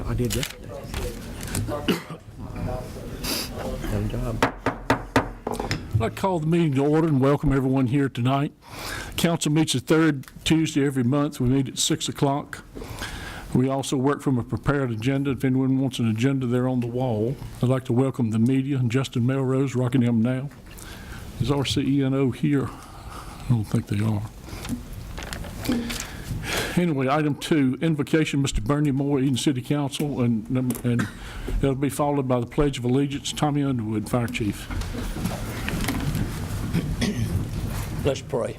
I did yesterday. Got a job. I'd like to call the meeting to order and welcome everyone here tonight. Council meets the third Tuesday every month. We meet at 6 o'clock. We also work from a prepared agenda. If anyone wants an agenda, they're on the wall. I'd like to welcome the media and Justin Melrose, Rockingham Now. Is RCENO here? I don't think they are. Anyway, item 2, invocation, Mr. Bernie Moore, Eden City Council, and it'll be followed by the Pledge of Allegiance. Tommy Underwood, Fire Chief. Let's pray.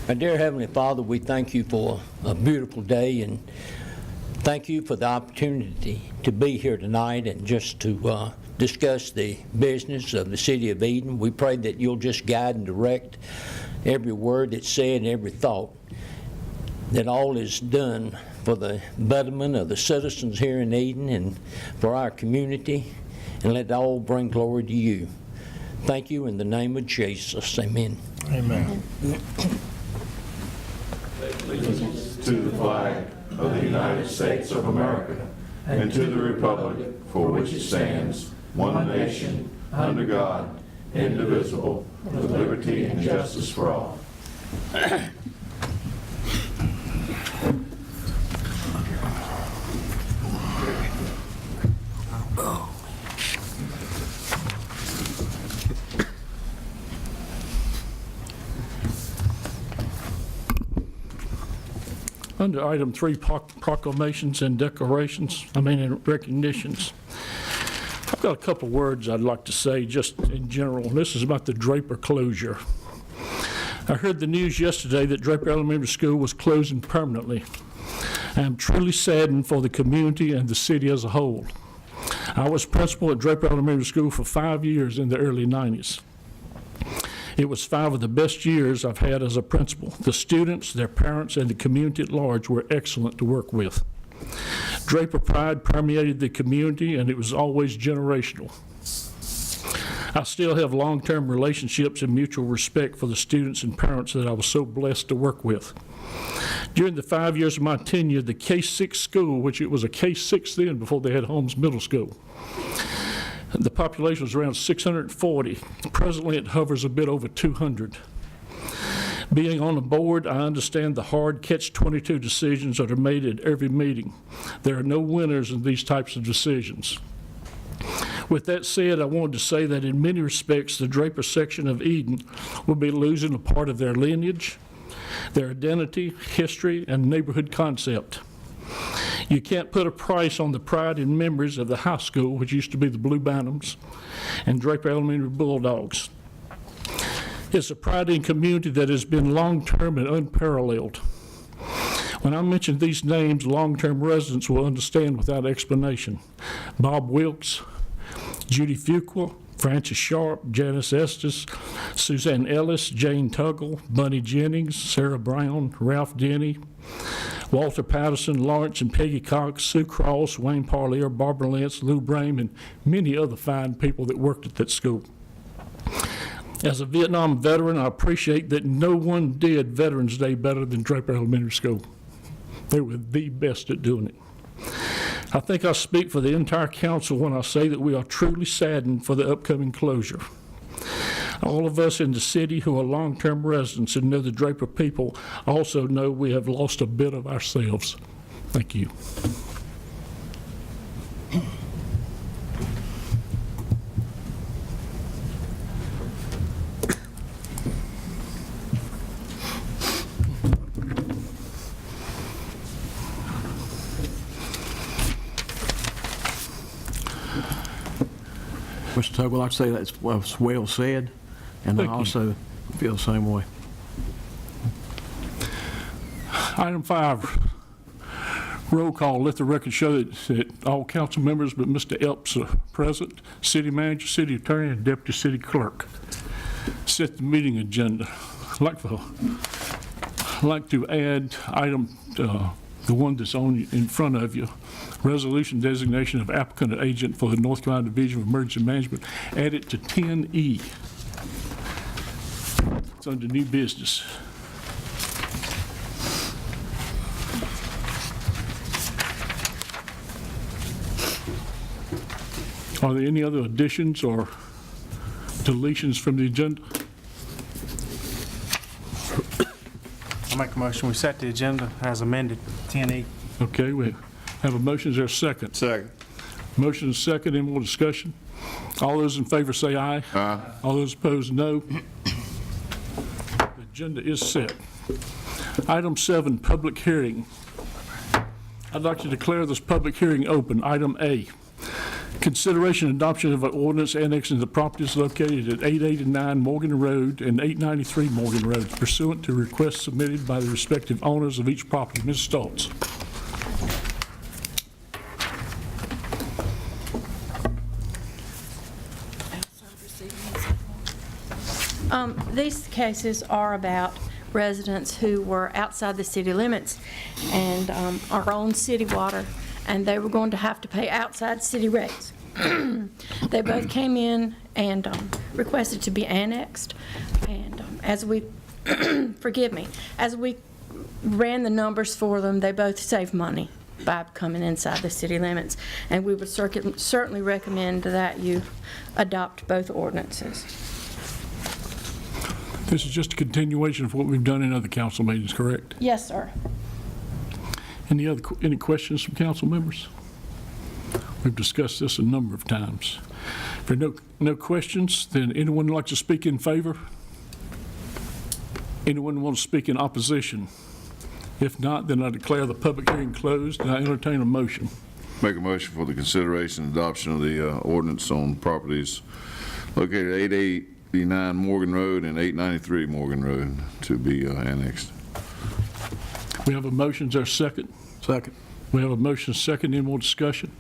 Our dear Heavenly Father, we thank you for a beautiful day, and thank you for the opportunity to be here tonight and just to discuss the business of the city of Eden. We pray that you'll just guide and direct every word that's said and every thought, that all is done for the betterment of the citizens here in Eden and for our community, and let it all bring glory to you. Thank you in the name of Jesus. Amen. Amen. Allegiance to the flag of the United States of America and to the republic for which it stands, one nation, under God, indivisible, with liberty and justice for all. Under item 3, proclamations and declarations, and recognitions. I've got a couple words I'd like to say just in general. This is about the Draper closure. I heard the news yesterday that Draper Elementary School was closing permanently. I am truly saddened for the community and the city as a whole. I was principal at Draper Elementary School for 5 years in the early 90s. It was 5 of the best years I've had as a principal. The students, their parents, and the community at large were excellent to work with. Draper pride permeated the community, and it was always generational. I still have long-term relationships and mutual respect for the students and parents that I was so blessed to work with. During the 5 years of my tenure, the K-6 school, which it was a K-6 then before they had Holmes Middle School, the population was around 640. Presently, it hovers a bit over 200. Being on the board, I understand the hard catch-22 decisions that are made at every meeting. There are no winners in these types of decisions. With that said, I wanted to say that in many respects, the Draper section of Eden will be losing a part of their lineage, their identity, history, and neighborhood concept. You can't put a price on the pride and memories of the high school, which used to be the Blue Bantams, and Draper Elementary Bulldogs. It's a pride in community that has been long-term and unparalleled. When I mention these names, long-term residents will understand without explanation. Bob Wilkes, Judy Fuqua, Francis Sharp, Janice Estes, Suzanne Ellis, Jane Tuggle, Bunny Jennings, Sarah Brown, Ralph Denny, Walter Patterson, Lawrence and Peggy Cox, Sue Cross, Wayne Parlier, Barbara Lentz, Lou Brame, and many other fine people that worked at that school. As a Vietnam veteran, I appreciate that no one did Veterans Day better than Draper Elementary School. They were the best at doing it. I think I speak for the entire council when I say that we are truly saddened for the upcoming closure. All of us in the city who are long-term residents and know the Draper people also know we have lost a bit of ourselves. Thank you. Mr. Tuggle, I'd say that's well said, and I Thank you. also feel the same way. Item 5, roll call. Let the record show that all council members but Mr. Epps are present, city manager, city attorney, and deputy city clerk. Set the meeting agenda. I'd like to add item, the one that's on in front of you, resolution designation of applicant and agent for the North Carolina Division of Emergency Management. Add it to 10E. It's under new business. Are there any other additions or deletions from the agenda? I make a motion, we set the agenda as amended, 10E. Okay, we have a motion. Is there a second? Second. Motion is second. Any more discussion? All those in favor say aye. Aye. All those opposed, no. The agenda is set. Item 7, public hearing. I'd like to declare this public hearing open. Item A, consideration and adoption of an ordinance annexing the properties located at 889 Morgan Road and 893 Morgan Road pursuant to requests submitted by the respective owners of each property. Ms. Stoltz. These cases are about residents who were outside the city limits and our own city water, and they were going to have to pay outside city rates. They both came in and requested to be annexed, and as we, forgive me, as we ran the numbers for them, they both saved money by coming inside the city limits, and we would certainly recommend that you adopt both ordinances. This is just a continuation of what we've done in other council meetings, correct? Yes, sir. Any questions from council members? We've discussed this a number of times. If there are no questions, then anyone like to speak in favor? Anyone want to speak in opposition? If not, then I declare the public hearing closed, and I entertain a motion. Make a motion for the consideration and adoption of the ordinance on properties located at 889 Morgan Road and 893 Morgan Road to be annexed. We have a motion. Is there a second? Second. We have a motion, second. Any more discussion?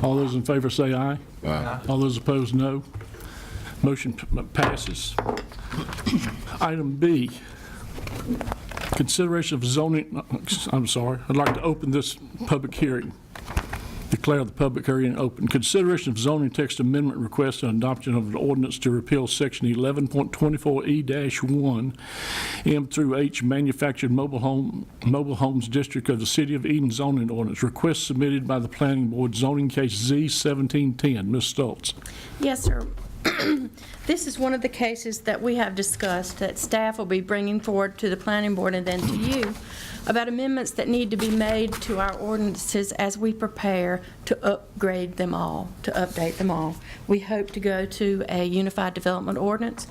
All those in favor say aye. Aye. All those opposed, no. Motion passes. Item B, consideration of zoning, I'd like to open this public hearing. Declare the public hearing open. Consideration of zoning text amendment request and adoption of an ordinance to repeal section 11.24E-1 M through H manufactured mobile homes district of the City of Eden zoning ordinance. Request submitted by the Planning Board, zoning case Z1710. Ms. Stoltz. Yes, sir. This is one of the cases that we have discussed that staff will be bringing forward to the Planning Board and then to you about amendments that need to be made to our ordinances as we prepare to upgrade them all, to update them all. We hope to go to a unified development ordinance.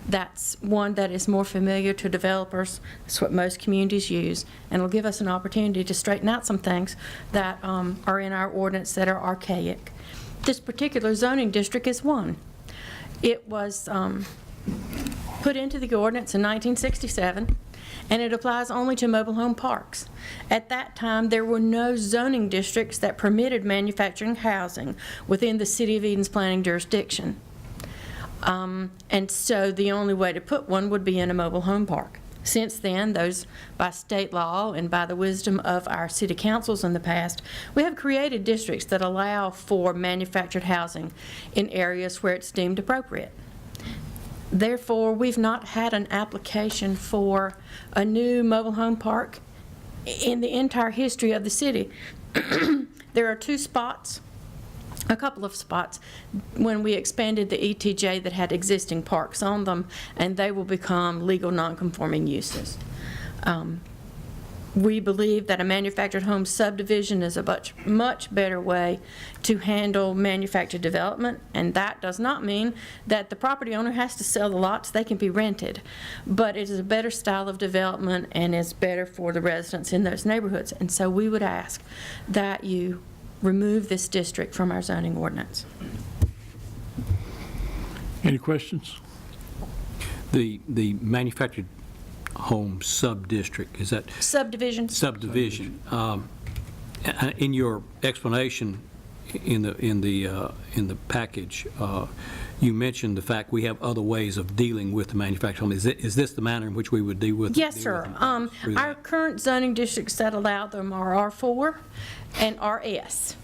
That's one that is more familiar to developers. That's what most communities use, and will give us an opportunity to straighten out some things that are in our ordinance that are archaic. This particular zoning district is one. It was put into the ordinance in 1967, and it applies only to mobile home parks. At that time, there were no zoning districts that permitted manufacturing housing within the City of Eden's planning jurisdiction. And so the only way to put one would be in a mobile home park. Since then, those by state law and by the wisdom of our city councils in the past, we have created districts that allow for manufactured housing in areas where it's deemed appropriate. Therefore, we've not had an application for a new mobile home park in the entire history of the city. There are a couple of spots when we expanded the ETJ that had existing parks on them, and they will become legal non-conforming uses. We believe that a manufactured home subdivision is a much better way to handle manufactured development, and that does not mean that the property owner has to sell the lots. They can be rented, but it is a better style of development and is better for the residents in those neighborhoods. And so we would ask that you remove this district from our zoning ordinance. Any questions? The manufactured home sub-district, is that? Subdivision. Subdivision. In your explanation in the package, you mentioned the fact we have other ways of dealing with the manufactured home. Is this the manner in which we would deal with? Yes, sir. Our current zoning districts that allow them are R4 and RS.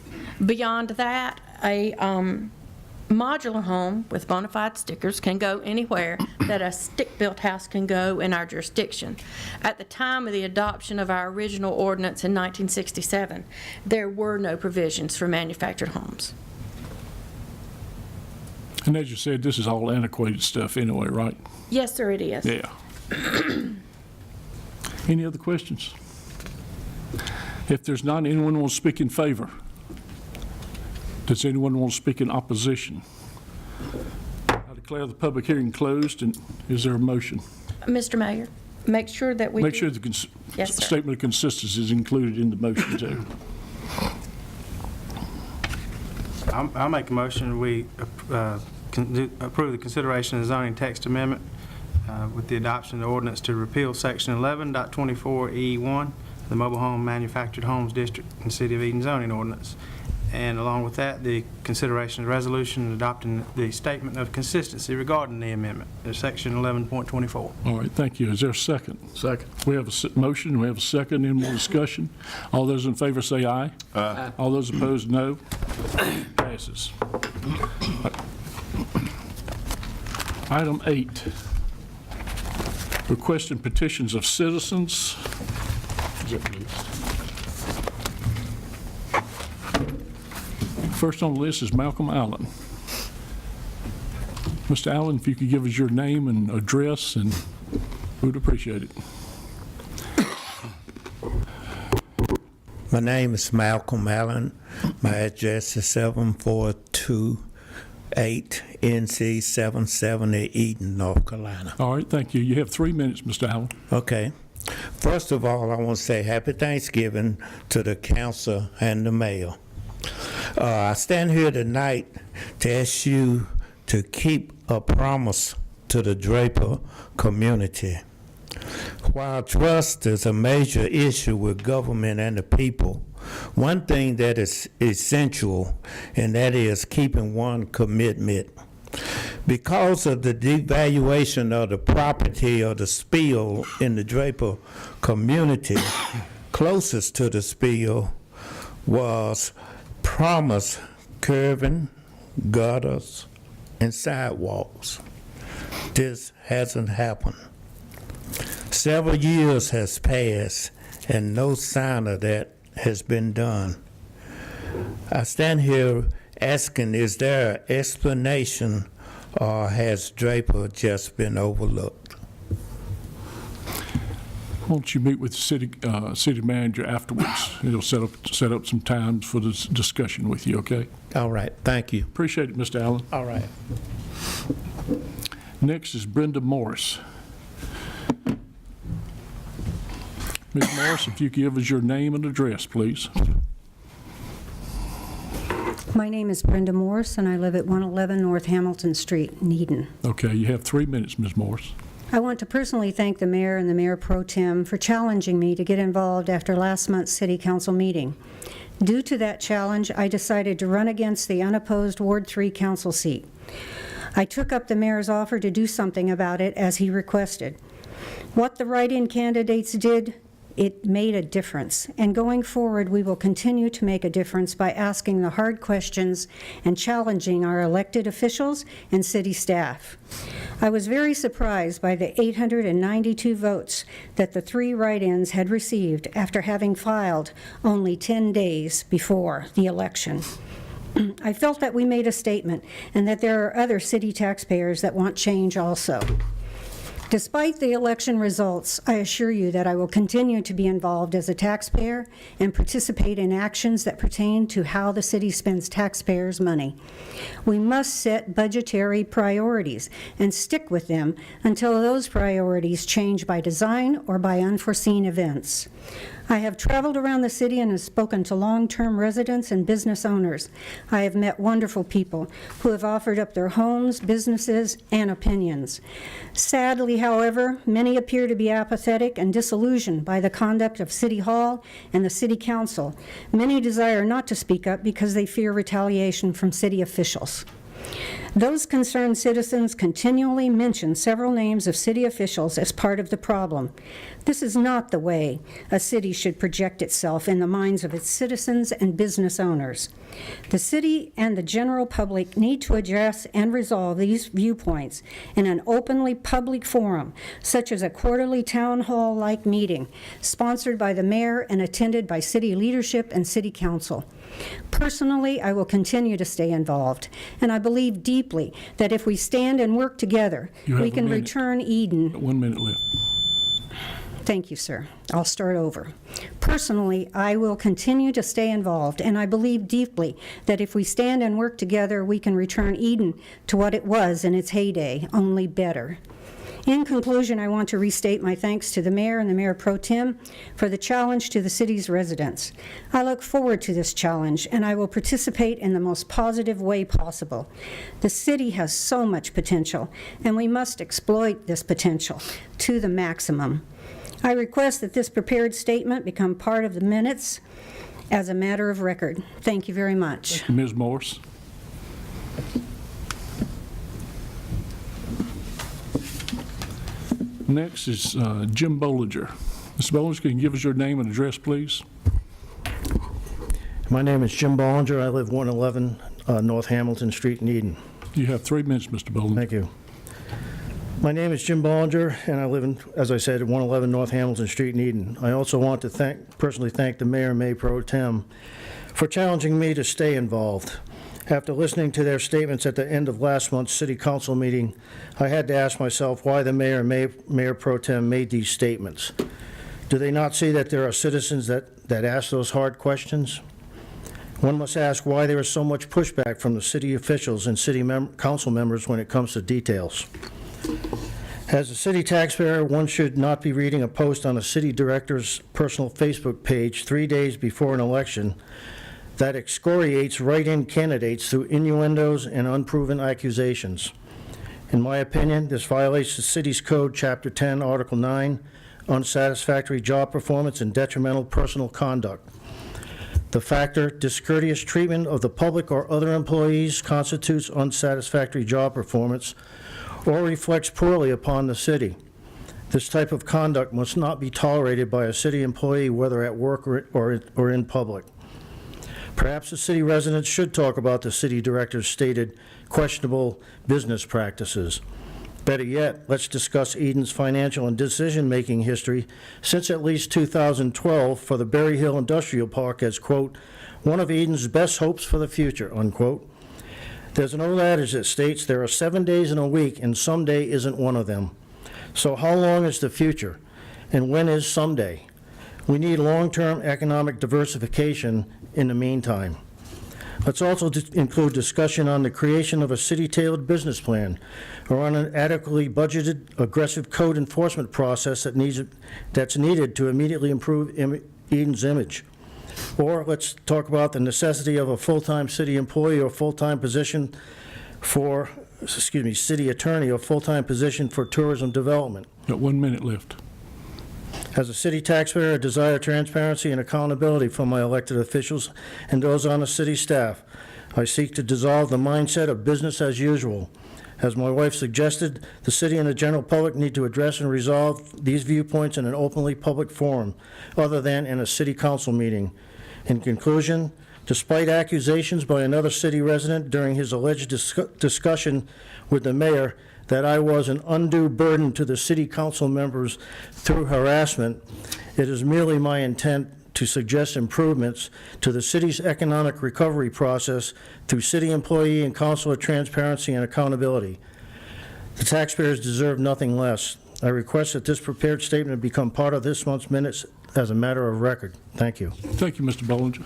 Beyond that, a modular home with bona fide stickers can go anywhere that a stick-built house can go in our jurisdiction. At the time of the adoption of our original ordinance in 1967, there were no provisions for manufactured homes. And as you said, this is all antiquated stuff anyway, right? Yes, sir, it is. Yeah. Any other questions? If there's not, anyone want to speak in favor? Does anyone want to speak in opposition? I declare the public hearing closed, and is there a motion? Mr. Mayor, make sure that we Make do- sure the Yes, sir. statement of consistency is included in the motion, too. I'll make a motion, we approve the consideration of zoning text amendment with the adoption of the ordinance to repeal section 11.24E1, the Mobile Home Manufactured Homes District in the City of Eden zoning ordinance. And along with that, the consideration of resolution adopting the statement of consistency regarding the amendment, section 11.24. All right, thank you. Is there a second? Second. We have a motion, we have a second, any more discussion? All those in favor say aye. Aye. All those opposed, no. Passes. Item 8, requesting petitions of citizens. First on the list is Malcolm Allen. Mr. Allen, if you could give us your name and address, and we'd appreciate it. My name is Malcolm Allen. My address is 7428 NC 770 Eden, North Carolina. All right, thank you. You have 3 minutes, Mr. Allen. Okay. First of all, I want to say happy Thanksgiving to the council and the mayor. I stand here tonight to ask you to keep a promise to the Draper community. While trust is a major issue with government and the people, one thing that is essential, and that is keeping one commitment. Because of the devaluation of the property of the spill in the Draper community, closest to the spill was promised curbing, gutters, and sidewalks. This hasn't happened. Several years has passed and no sign of that has been done. I stand here asking, is there an explanation or has Draper just been overlooked? Why don't you meet with the city manager afterwards? He'll set up some times for this discussion with you, okay? All right, thank you. Appreciate it, Mr. Allen. All right. Next is Brenda Morris. Ms. Morris, if you could give us your name and address, please. My name is Brenda Morris, and I live at 111 North Hamilton Street in Eden. Okay, you have 3 minutes, Ms. Morris. I want to personally thank the mayor and the mayor pro tem for challenging me to get involved after last month's city council meeting. Due to that challenge, I decided to run against the unopposed Ward 3 council seat. I took up the mayor's offer to do something about it as he requested. What the write-in candidates did, it made a difference. And going forward, we will continue to make a difference by asking the hard questions and challenging our elected officials and city staff. I was very surprised by the 892 votes that the 3 write-ins had received after having filed only 10 days before the election. I felt that we made a statement and that there are other city taxpayers that want change also. Despite the election results, I assure you that I will continue to be involved as a taxpayer and participate in actions that pertain to how the city spends taxpayers' money. We must set budgetary priorities and stick with them until those priorities change by design or by unforeseen events. I have traveled around the city and have spoken to long-term residents and business owners. I have met wonderful people who have offered up their homes, businesses, and opinions. Sadly, however, many appear to be apathetic and disillusioned by the conduct of City Hall and the City Council. Many desire not to speak up because they fear retaliation from city officials. Those concerned citizens continually mention several names of city officials as part of the problem. This is not the way a city should project itself in the minds of its citizens and business owners. The city and the general public need to address and resolve these viewpoints in an openly public forum, such as a quarterly town hall-like meeting, sponsored by the mayor and attended by city leadership and city council. Personally, I will continue to stay involved, and I believe deeply deeply that if we stand and work together, You have we a can minute. return Eden. 1 minute left. Thank you, sir. I'll start over. Personally, I will continue to stay involved, and I believe deeply that if we stand and work together, we can return Eden to what it was in its heyday, only better. In conclusion, I want to restate my thanks to the mayor and the mayor pro tem for the challenge to the city's residents. I look forward to this challenge, and I will participate in the most positive way possible. The city has so much potential, and we must exploit this potential to the maximum. I request that this prepared statement become part of the minutes as a matter of record. Thank you very much. Ms. Morris. Next is Jim Bollinger. Mr. Bollinger, can you give us your name and address, please? My name is Jim Bollinger. I live 111 North Hamilton Street in Eden. You have 3 minutes, Mr. Bollinger. Thank you. My name is Jim Bollinger, and I live in, as I said, at 111 North Hamilton Street in Eden. I also want to personally thank the mayor and mayor pro tem for challenging me to stay involved. After listening to their statements at the end of last month's city council meeting, I had to ask myself why the mayor and mayor pro tem made these statements. Do they not see that there are citizens that ask those hard questions? One must ask why there is so much pushback from the city officials and city council members when it comes to details. As a city taxpayer, one should not be reading a post on a city director's personal Facebook page 3 days before an election that excoriates write-in candidates through innuendos and unproven accusations. In my opinion, this violates the city's code, Chapter 10, Article 9, unsatisfactory job performance and detrimental personal conduct. The factor, discourteous treatment of the public or other employees, constitutes unsatisfactory job performance or reflects poorly upon the city. This type of conduct must not be tolerated by a city employee, whether at work or in public. Perhaps the city residents should talk about the city director's stated questionable business practices. Better yet, let's discuss Eden's financial and decision-making history since at least 2012 for the Berry Hill Industrial Park as, quote, one of Eden's best hopes for the future, unquote. There's an old adage that states there are 7 days in a week and someday isn't one of them. So how long is the future? And when is someday? We need long-term economic diversification in the meantime. Let's also include discussion on the creation of a city-tailored business plan or on an adequately budgeted, aggressive code enforcement process that's needed to immediately improve Eden's image. Or let's talk about the necessity of a full-time city employee or full-time position for, city attorney or full-time position for tourism development. Got 1 minute left. As a city taxpayer, I desire transparency and accountability from my elected officials and those on the city staff. I seek to dissolve the mindset of business as usual. As my wife suggested, the city and the general public need to address and resolve these viewpoints in an openly public forum, other than in a city council meeting. In conclusion, despite accusations by another city resident during his alleged discussion with the mayor that I was an undue burden to the city council members through harassment, it is merely my intent to suggest improvements to the city's economic recovery process through city employee and councilor transparency and accountability. The taxpayers deserve nothing less. I request that this prepared statement become part of this month's minutes as a matter of record. Thank you. Thank you, Mr. Bollinger.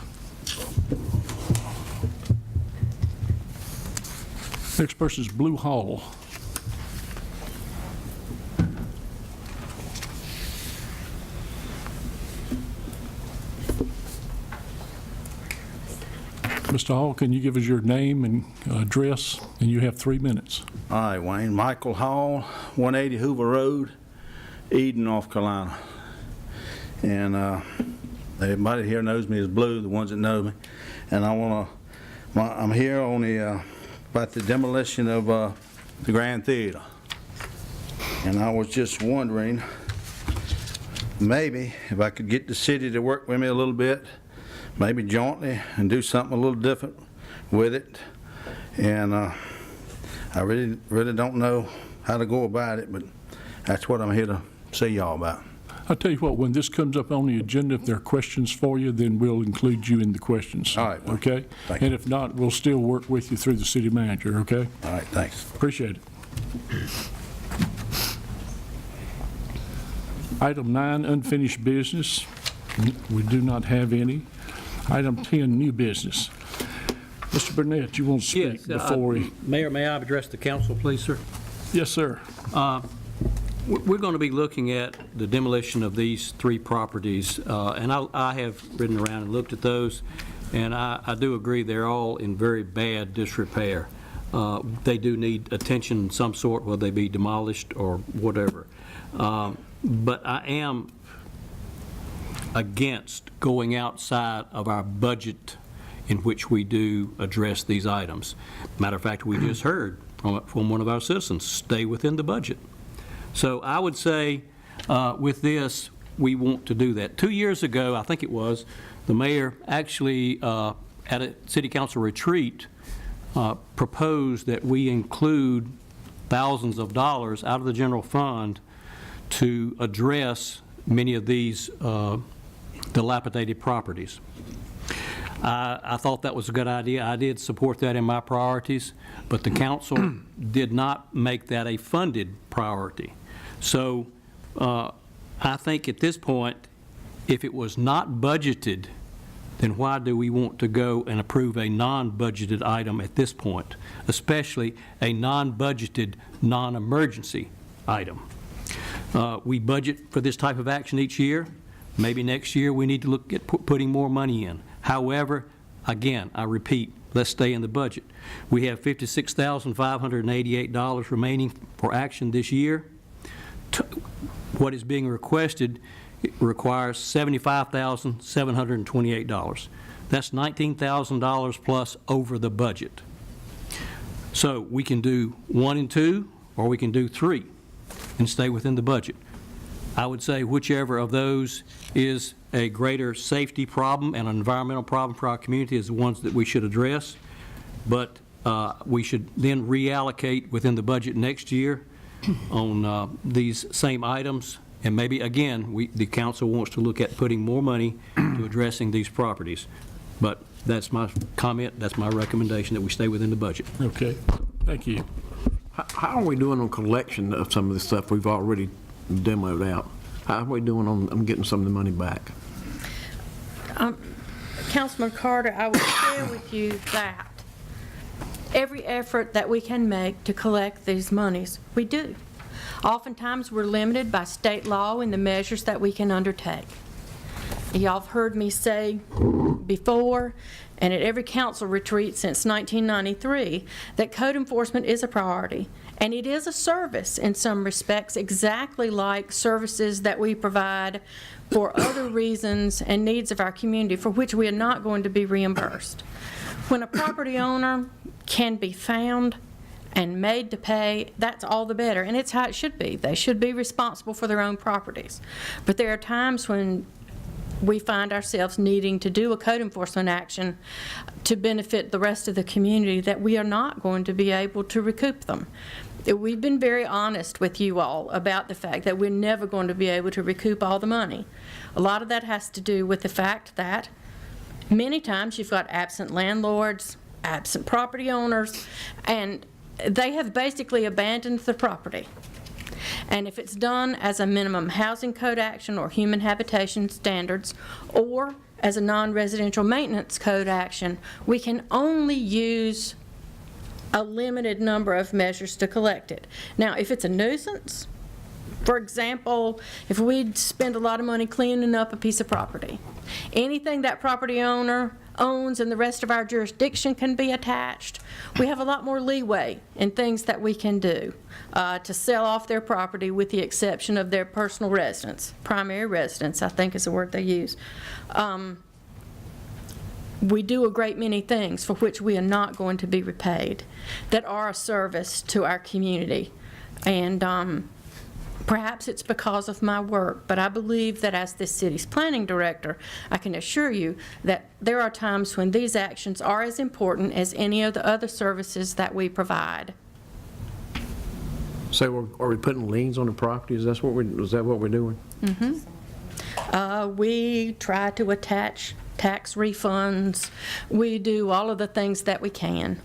Next person is Blue Hall. Mr. Hall, can you give us your name and address? And you have 3 minutes. All right, Wayne. Michael Hall, 180 Hoover Road, Eden, North Carolina. And everybody here knows me as Blue, the ones that know me. And I'm here on about the demolition of the Grand Theater. And I was just wondering, maybe if I could get the city to work with me a little bit, maybe jointly, and do something a little different with it. And I really don't know how to go about it, but that's what I'm here to see y'all about. I'll tell you what, when this comes up on the agenda, if there are questions for you, then we'll include you in the questions. All right. Okay? Thank you. And if not, we'll still work with you through the city manager, okay? All right, thanks. Appreciate it. Item 9, unfinished business. We do not have any. Item 10, new business. Mr. Burnett, you want to speak Yes. before we... Mayor, may I address the council, please, sir? Yes, sir. We're going to be looking at the demolition of these 3 properties, and I have ridden around and looked at those, and I do agree they're all in very bad disrepair. They do need attention of some sort, whether they be demolished or whatever. But I am against going outside of our budget in which we do address these items. Matter of fact, we just heard from one of our citizens, stay within the budget. So I would say with this, we want to do that. 2 years ago, I think it was, the mayor actually, at a city council retreat, proposed that we include thousands of dollars out of the general fund to address many of these dilapidated properties. I thought that was a good idea. I did support that in my priorities, but the council did not make that a funded priority. So I think at this point, if it was not budgeted, then why do we want to go and approve a non-budgeted item at this point, especially a non-budgeted, non-emergency item? We budget for this type of action each year. Maybe next year we need to look at putting more money in. However, again, I repeat, let's stay in the budget. We have $56,588 remaining for action this year. What is being requested requires $75,728. That's $19,000 plus over the budget. So we can do 1 and 2, or we can do 3 and stay within the budget. I would say whichever of those is a greater safety problem and an environmental problem for our community is the ones that we should address. But we should then reallocate within the budget next year on these same items. And maybe, again, the council wants to look at putting more money to addressing these properties. But that's my comment, that's my recommendation, that we stay within the budget. Okay, thank you. How are we doing on collection of some of the stuff we've already demoed out? How are we doing on getting some of the money back? Councilman Carter, I will share with you that every effort that we can make to collect these monies, we do. Oftentimes, we're limited by state law in the measures that we can undertake. Y'all have heard me say before, and at every council retreat since 1993, that code enforcement is a priority. And it is a service in some respects, exactly like services that we provide for other reasons and needs of our community for which we are not going to be reimbursed. When a property owner can be found and made to pay, that's all the better, and it's how it should be. They should be responsible for their own properties. But there are times when we find ourselves needing to do a code enforcement action to benefit the rest of the community that we are not going to be able to recoup them. We've been very honest with you all about the fact that we're never going to be able to recoup all the money. A lot of that has to do with the fact that many times you've got absent landlords, absent property owners, and they have basically abandoned the property. And if it's done as a minimum housing code action or human habitation standards, or as a non-residential maintenance code action, we can only use a limited number of measures to collect it. Now, if it's a nuisance, for example, if we spend a lot of money cleaning up a piece of property, anything that property owner owns and the rest of our jurisdiction can be attached, we have a lot more leeway in things that we can do to sell off their property, with the exception of their personal residence. Primary residence, I think, is the word they use. We do a great many things for which we are not going to be repaid that are a service to our community. And perhaps it's because of my work, but I believe that as this city's planning director, I can assure you that there are times when these actions are as important as any of the other services that we provide. So are we putting liens on the property? Is that what we're doing? Mm-hmm. We try to attach tax refunds. We do all of the things that we can.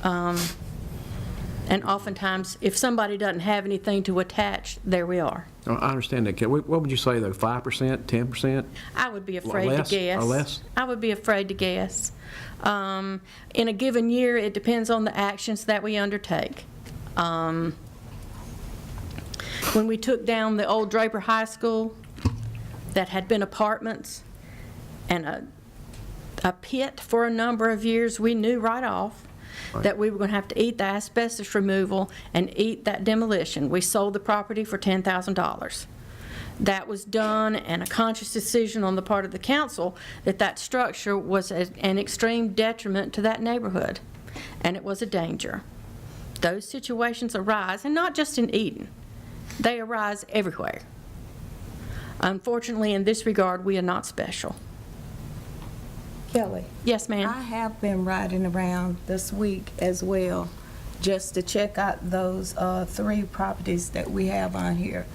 And oftentimes, if somebody doesn't have anything to attach, there we are. I understand that, Kate. What would you say, though, 5%, 10%? I would be afraid to Less guess. or less? I would be afraid to guess. In a given year, it depends on the actions that we undertake. When we took down the old Draper High School that had been apartments and a pit for a number of years, we knew right off that we were going to have to eat the asbestos removal and eat that demolition. We sold the property for $10,000. That was done, and a conscious decision on the part of the council that that structure was an extreme detriment to that neighborhood, and it was a danger. Those situations arise, and not just in Eden. They arise everywhere. Unfortunately, in this regard, we are not special. Kelly, Yes, ma'am? I have been riding around this week as well, just to check out those 3 properties that we have on here.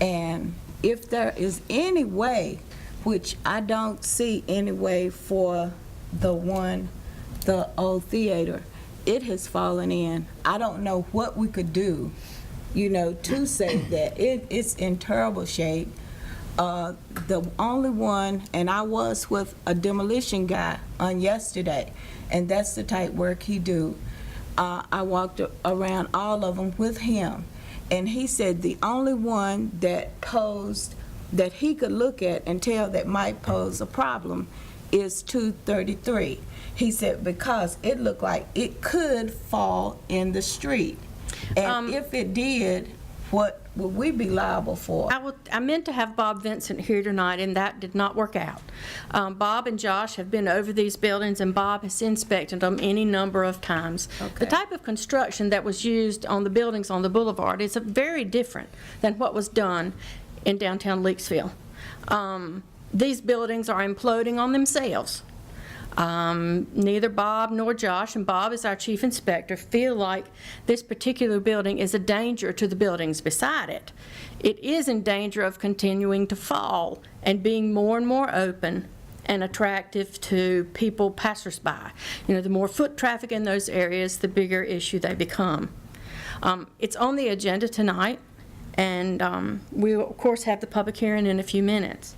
And if there is any way, which I don't see any way for the old theater, it has fallen in. I don't know what we could do, to save that. It's in terrible shape. The only one, and I was with a demolition guy on yesterday, and that's the type work he do. I walked around all of them with him, and he said the only one that he could look at and tell that might pose a problem is 233. He said because it looked like it could fall in the street, and if it did, what would we be liable for? I meant to have Bob Vincent here tonight, and that did not work out. Bob and Josh have been over these buildings, and Bob has inspected them any number of times. Okay. The type of construction that was used on the buildings on the boulevard is very different than what was done in downtown Leakesville. These buildings are imploding on themselves. Neither Bob nor Josh, and Bob is our chief inspector, feel like this particular building is a danger to the buildings beside it. It is in danger of continuing to fall and being more and more open and attractive to people, passersby. The more foot traffic in those areas, the bigger issue they become. It's on the agenda tonight, and we will, of course, have the public hearing in a few minutes.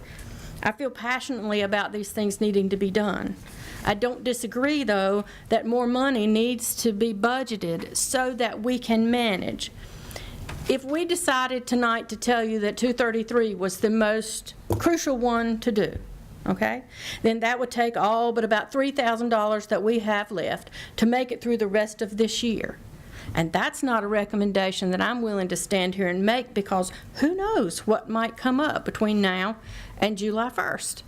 I feel passionately about these things needing to be done. I don't disagree, though, that more money needs to be budgeted so that we can manage. If we decided tonight to tell you that 233 was the most crucial one to do, okay, then that would take all but about $3,000 that we have left to make it through the rest of this year. And that's not a recommendation that I'm willing to stand here and make, because who knows what might come up between now and July 1st.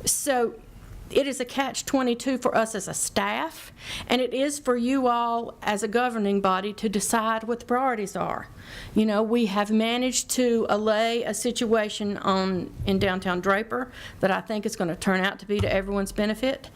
So it is a catch-22 for us as a staff, and it is for you all as a governing body to decide what the priorities are. We have managed to allay a situation in downtown Draper that I think is going to turn out to be to everyone's benefit.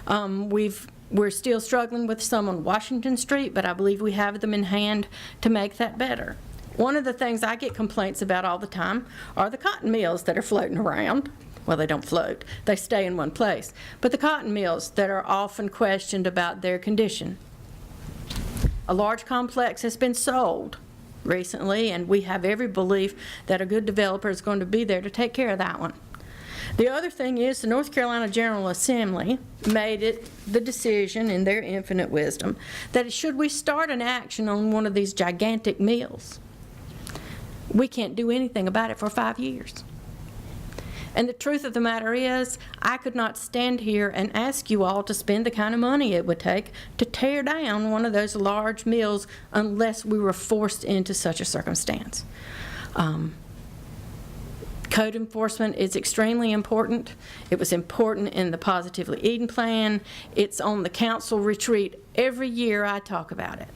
We're still struggling with some on Washington Street, but I believe we have them in hand to make that better. One of the things I get complaints about all the time are the cotton mills that are floating around. Well, they don't float. They stay in one place. But the cotton mills that are often questioned about their condition. A large complex has been sold recently, and we have every belief that a good developer is going to be there to take care of that one. The other thing is the North Carolina General Assembly made it the decision in their infinite wisdom that should we start an action on one of these gigantic mills, we can't do anything about it for 5 years. And the truth of the matter is, I could not stand here and ask you all to spend the kind of money it would take to tear down one of those large mills unless we were forced into such a circumstance. Code enforcement is extremely important. It was important in the Positively Eden plan. It's on the council retreat. Every year I talk about it.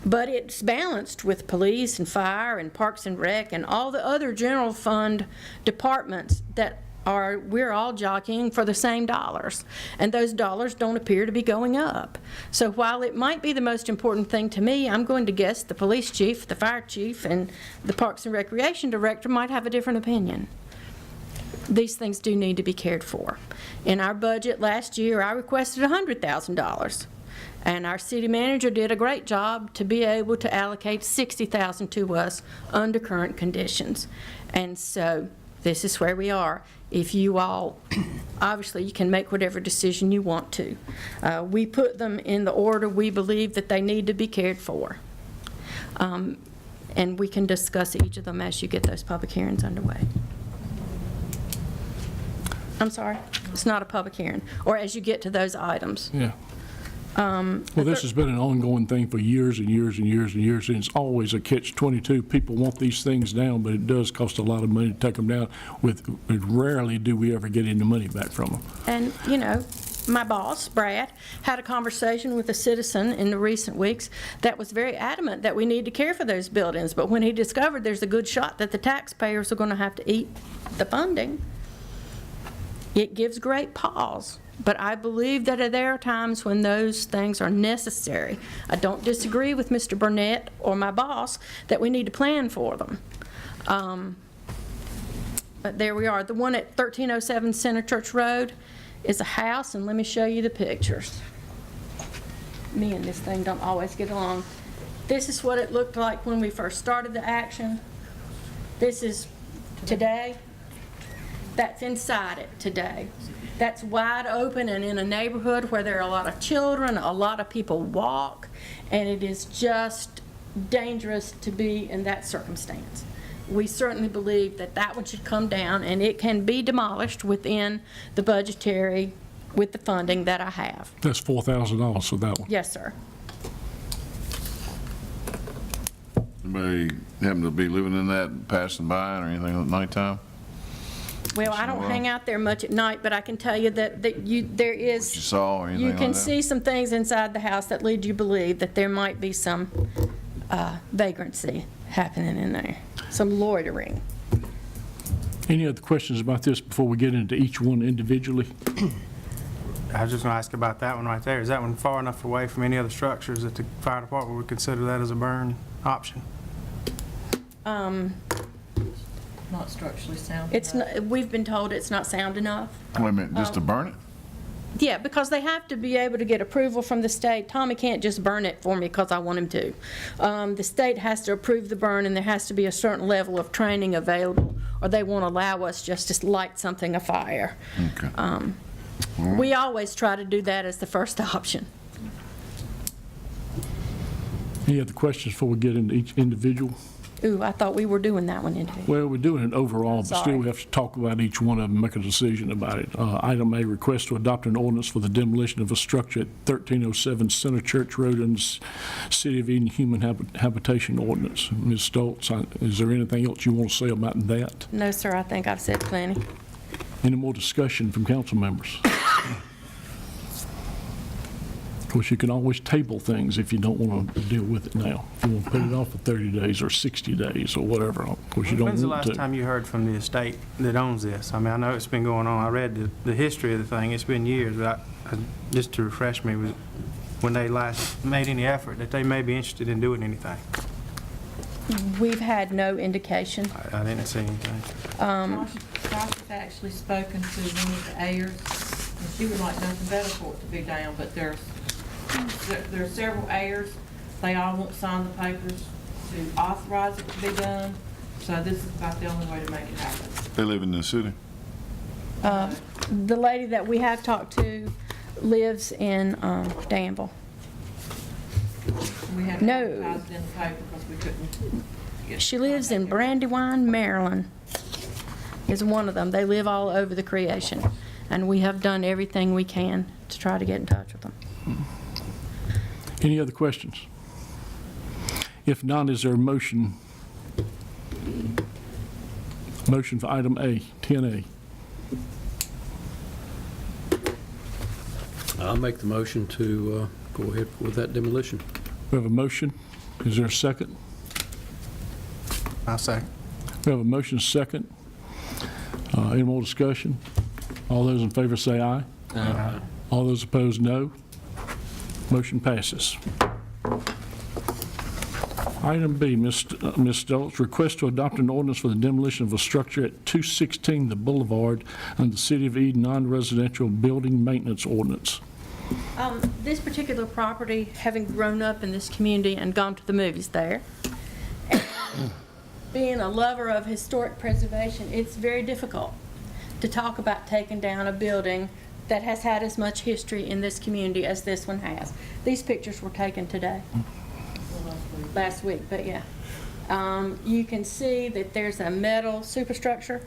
But it's balanced with police and fire and parks and rec and all the other general fund departments that we're all jockeying for the same dollars, and those dollars don't appear to be going up. So while it might be the most important thing to me, I'm going to guess the police chief, the fire chief, and the Parks and Recreation director might have a different opinion. These things do need to be cared for. In our budget last year, I requested $100,000, and our city manager did a great job to be able to allocate $60,000 to us under current conditions. And so this is where we are. If you all, obviously, you can make whatever decision you want to. We put them in the order we believe that they need to be cared for. And we can discuss each of them as you get those public hearings underway. I'm sorry, it's not a public hearing, or as you get to those items. Yeah. Well, this has been an ongoing thing for years and years and years and years, and it's always a catch-22. People want these things down, but it does cost a lot of money to take them down. Rarely do we ever get any money back from them. And, you know, my boss, Brad, had a conversation with a citizen in the recent weeks that was very adamant that we need to care for those buildings, but when he discovered there's a good shot that the taxpayers are going to have to eat the funding, it gives great pause. But I believe that there are times when those things are necessary. I don't disagree with Mr. Burnett or my boss that we need to plan for them. But there we are. The one at 1307 Center Church Road is a house, and let me show you the pictures. Me and this thing don't always get along. This is what it looked like when we first started the action. This is today. That's inside it today. That's wide open and in a neighborhood where there are a lot of children, a lot of people walk, and it is just dangerous to be in that circumstance. We certainly believe that that one should come down, and it can be demolished within the budgetary, with the funding that I have. That's $4,000 for that one. Yes, sir. Anybody happen to be living in that, passing by or anything at nighttime? Well, I don't hang out there much at night, but I can tell you that there is. What you saw or anything You like can that? see some things inside the house that lead you to believe that there might be some vagrancy happening in there, some loitering. Any other questions about this before we get into each one individually? I was just going to ask about that one right there. Is that one far enough away from any other structures that the fire department would consider that as a burn option? Not structurally sound It's enough. not, we've been told it's not sound enough. Wait a minute, just to burn it? Yeah, because they have to be able to get approval from the state. Tommy can't just burn it for me because I want him to. The state has to approve the burn, and there has to be a certain level of training available, or they won't allow us just to light something afire. Okay. We always try to do that as the first option. Any other questions before we get into each individual? Ooh, I thought we were doing that one individually. Well, we're doing it overall, but still Sorry. we have to talk about each one of them, make a decision about it. Item A, request to adopt an ordinance for the demolition of a structure at 1307 Center Church Road in the City of Eden Human Habitation Ordinance. Ms. Stoltz, is there anything else you want to say about that? No, sir, I think I've said plenty. Any more discussion from council members? Of course, you can always table things if you don't want to deal with it now. If you want to put it off for 30 days or 60 days or whatever, of course, you don't When's the want to. last time you heard from the estate that owns this? I mean, I know it's been going on. I read the history of the thing. It's been years, but just to refresh me, when they last made any effort that they may be interested in doing anything. We've had no indication. I didn't see anything. Josh has actually spoken to one of the heirs, and she would like nothing better for it to be down, but there are several heirs. They all won't sign the papers to authorize it to be done, so this is about the only way to make it happen. They live in the city? The lady that we have talked to lives in Danville. We had No. to advertise it in the paper because we couldn't get. She lives in Brandywine, Maryland, is one of them. They live all over the creation, and we have done everything we can to try to get in touch with them. Any other questions? If not, is there a motion? Motion for item A, 10A. I'll make the motion to go ahead with that demolition. We have a motion. Is there a second? I'll say. We have a motion second. Any more discussion? All those in favor say aye. Aye. All those opposed, no. Motion passes. Item B, Ms. Stoltz, request to adopt an ordinance for the demolition of a structure at 216 The Boulevard under the City of Eden non-residential building maintenance ordinance. This particular property, having grown up in this community and gone to the movies there, and being a lover of historic preservation, it's very difficult to talk about taking down a building that has had as much history in this community as this one has. These pictures were taken today. Last week, but yeah. You can see that there's a metal superstructure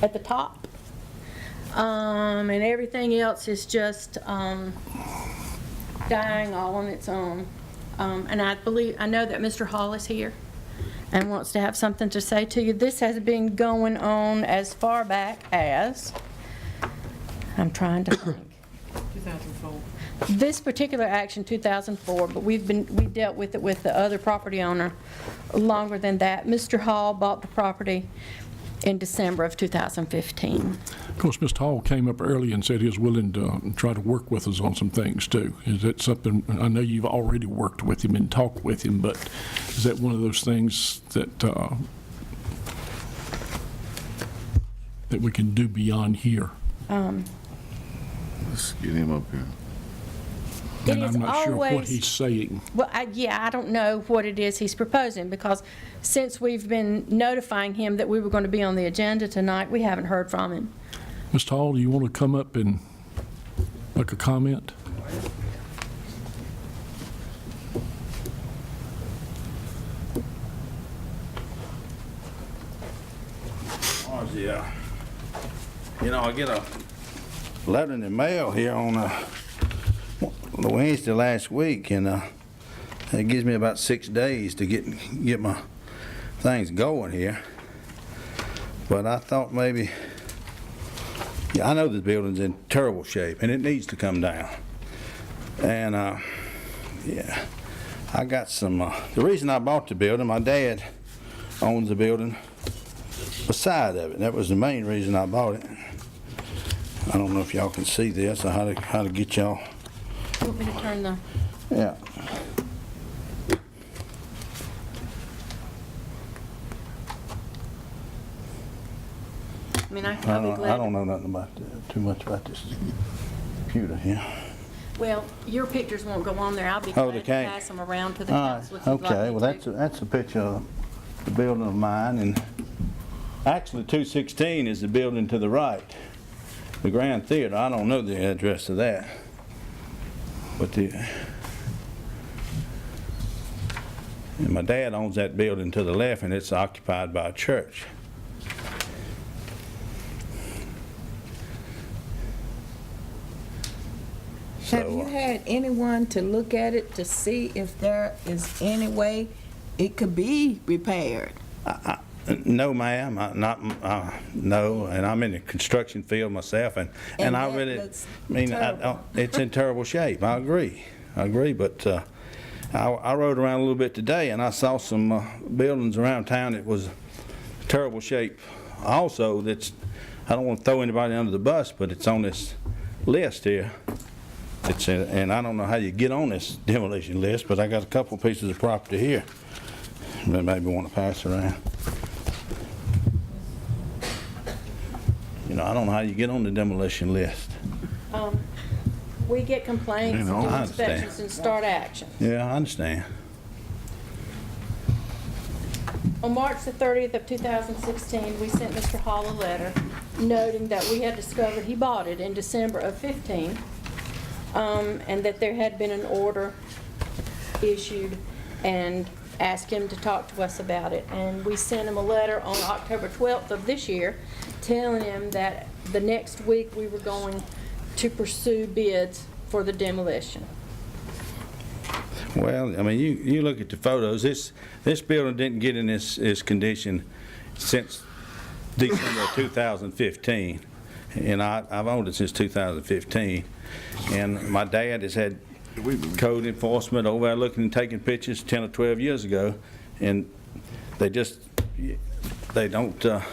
at the top. And everything else is just dying all on its own. And I know that Mr. Hall is here and wants to have something to say to you. This has been going on as far back as, I'm trying to think. 2004. This particular action, 2004, but we dealt with it with the other property owner longer than that. Mr. Hall bought the property in December of 2015. Of course, Mr. Hall came up early and said he was willing to try to work with us on some things, too. Is that something, I know you've already worked with him and talked with him, but is that one of those things that that we can do beyond here? Let's get him up here. And I'm not sure what he's saying. Well, I don't know what it is he's proposing, because since we've been notifying him that we were going to be on the agenda tonight, we haven't heard from him. Mr. Hall, do you want to come up and make a comment? Oh, yeah. You know, I get a letter in the mail here on the Wednesday last week, and it gives me about 6 days to get my things going here. But I thought maybe, yeah, I know this building's in terrible shape and it needs to come down. And yeah, I got some. The reason I bought the building, my dad owns the building beside of it. That was the main reason I bought it. I don't know if y'all can see this or how to get y'all. You want me to turn the... Yeah. I mean, I'll be glad... I don't know nothing about too much about this computer here. Well, your pictures won't go on there. I'll be glad to pass them around to the council if you'd like Okay, me well, to. that's a picture of the building of mine, and actually 216 is the building to the right, the Grand Theater. I don't know the address of that, but and my dad owns that building to the left, and it's occupied by a church. Have you had anyone to look at it to see if there is any way it could be repaired? No, ma'am, no, and I'm in the construction field myself, and I really, it's in terrible shape. I agree, but I rode around a little bit today, and I saw some buildings around town that was terrible shape. Also, I don't want to throw anybody under the bus, but it's on this list here. And I don't know how you get on this demolition list, but I got a couple pieces of property here that maybe want to pass around. You know, I don't know how you get on the demolition list. We get complaints, do I inspections, and start action. Yeah, I understand. On March the 30th of 2016, we sent Mr. Hall a letter noting that we had discovered he bought it in December of 15, and that there had been an order issued, and asked him to talk to us about it. And we sent him a letter on October 12th of this year telling him that the next week we were going to pursue bids for the demolition. Well, I mean, you look at the photos, this building didn't get in this condition since December of 2015. And I've owned it since 2015. And my dad has had code enforcement over there looking and taking pictures 10 or 12 years ago. And they don't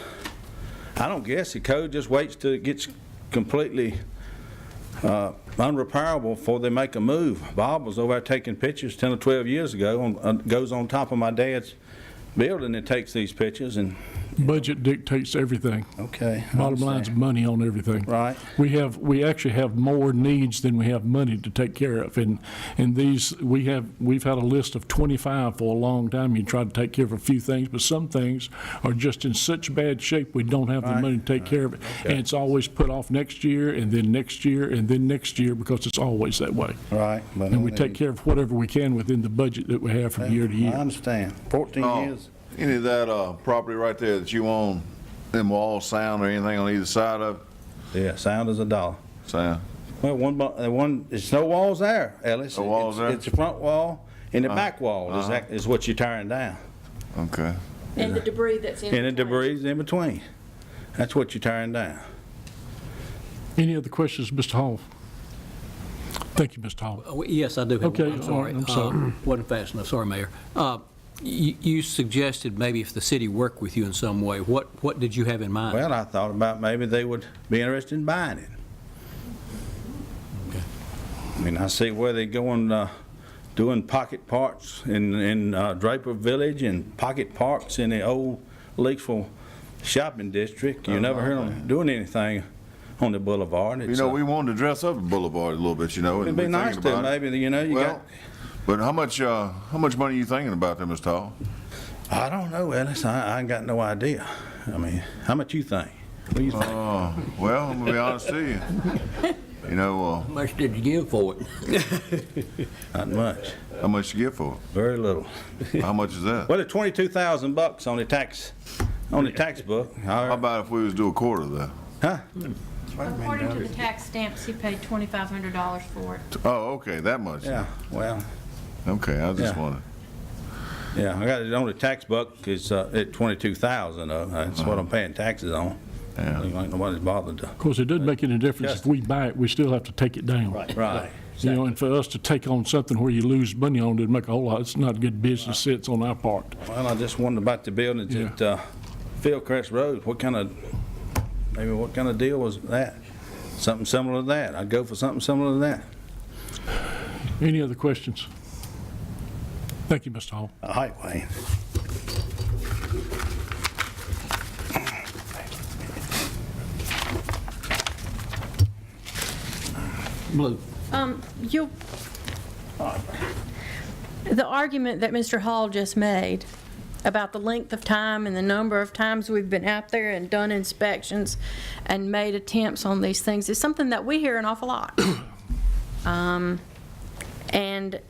I don't guess the code just waits till it gets completely unrepairable before they make a move. Bob was over there taking pictures 10 or 12 years ago, goes on top of my dad's building and takes these pictures, and Budget dictates everything. okay. I Bottom line's understand. money on everything. Right. We actually have more needs than we have money to take care of. And these, we've had a list of 25 for a long time. You try to take care of a few things, but some things are just in such bad shape, we don't have the Right. money to take care of it. And it's always put off next year, and then next year, and then next year, because it's always that way. Right. But And we take care of whatever we can within the budget that we have from year to I year. understand. 14 years. Any of that property right there that you own, them walls, sound, or anything on either side of it? Yeah, sound is a dollar. Sound? Well, there's no walls there, Ellis. No walls there? It's the front wall and the back wall is what you're tearing down. Okay. And the debris that's in And the between. debris is in between. That's what you're tearing down. Any other questions, Mr. Hall? Thank you, Mr. Hall. Yes, I do have Okay, one. I'm sorry. I'm sorry. Wasn't fast enough. Sorry, Mayor. You suggested maybe if the city worked with you in some way. What did you have in mind? Well, I thought about maybe they would be interested in buying it. Okay. I mean, I see where they're going, doing pocket parks in Draper Village and pocket parks in the old Leaksville shopping district. You never heard them doing anything on the boulevard. You know, we wanted to dress up the boulevard a little bit, you know. It'd and be we're nice thinking to, about it. maybe, you know, you got. Well, but how much money are you thinking about there, Mr. Hall? I don't know, Ellis. I ain't got no idea. I mean, how much you think? What do you think? Well, I'm gonna be honest to you. You know, How much did you give for it? Not much. how much you get for Very little. it? How much is that? Well, it's $22,000 on the tax book. How about if we was to do a quarter of that? Huh? According to the tax stamps, he paid $2,500 for it. Oh, okay, that much. Yeah. Well. Okay, I just Yeah. wanted. Yeah, I got it on the tax book. It's at $22,000. That's what I'm paying taxes on. Yeah. Ain't nobody's bothered to. Of course, it doesn't make any difference if we buy it, we still have to take it down. Right. You know, and for us to take on something where you lose money on it, make a whole lot, it's not good business sense on our part. Well, I just wondered about the buildings at Fieldcrest Road. What kind of deal was that? Something similar to that. I'd go for something similar to that. Any other questions? Thank you, Mr. Hall. Hi, Wayne. Blue. The argument that Mr. Hall just made about the length of time and the number of times we've been out there and done inspections and made attempts on these things is something that we hear an awful lot. And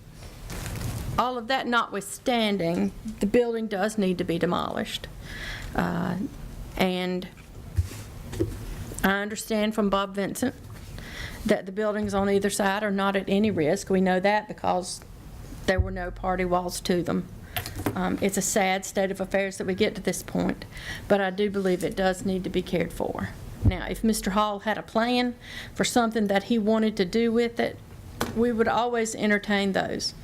all of that notwithstanding, the building does need to be demolished. And I understand from Bob Vincent that the buildings on either side are not at any risk. We know that because there were no party walls to them. It's a sad state of affairs that we get to this point, but I do believe it does need to be cared for. Now, if Mr. Hall had a plan for something that he wanted to do with it, we would always entertain those.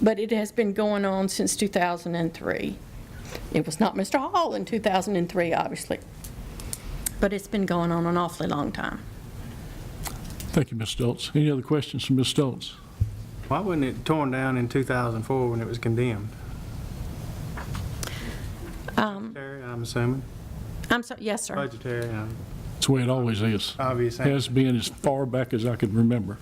But it has been going on since 2003. It was not Mr. Hall in 2003, obviously, but it's been going on an awfully long time. Thank you, Ms. Stoltz. Any other questions from Ms. Stoltz? Why wasn't it torn down in 2004 when it was condemned? Budgetary, I'm assuming. I'm sorry, yes, sir. Budgetary, It's the way it always is. obvious. Has been as far back as I can remember.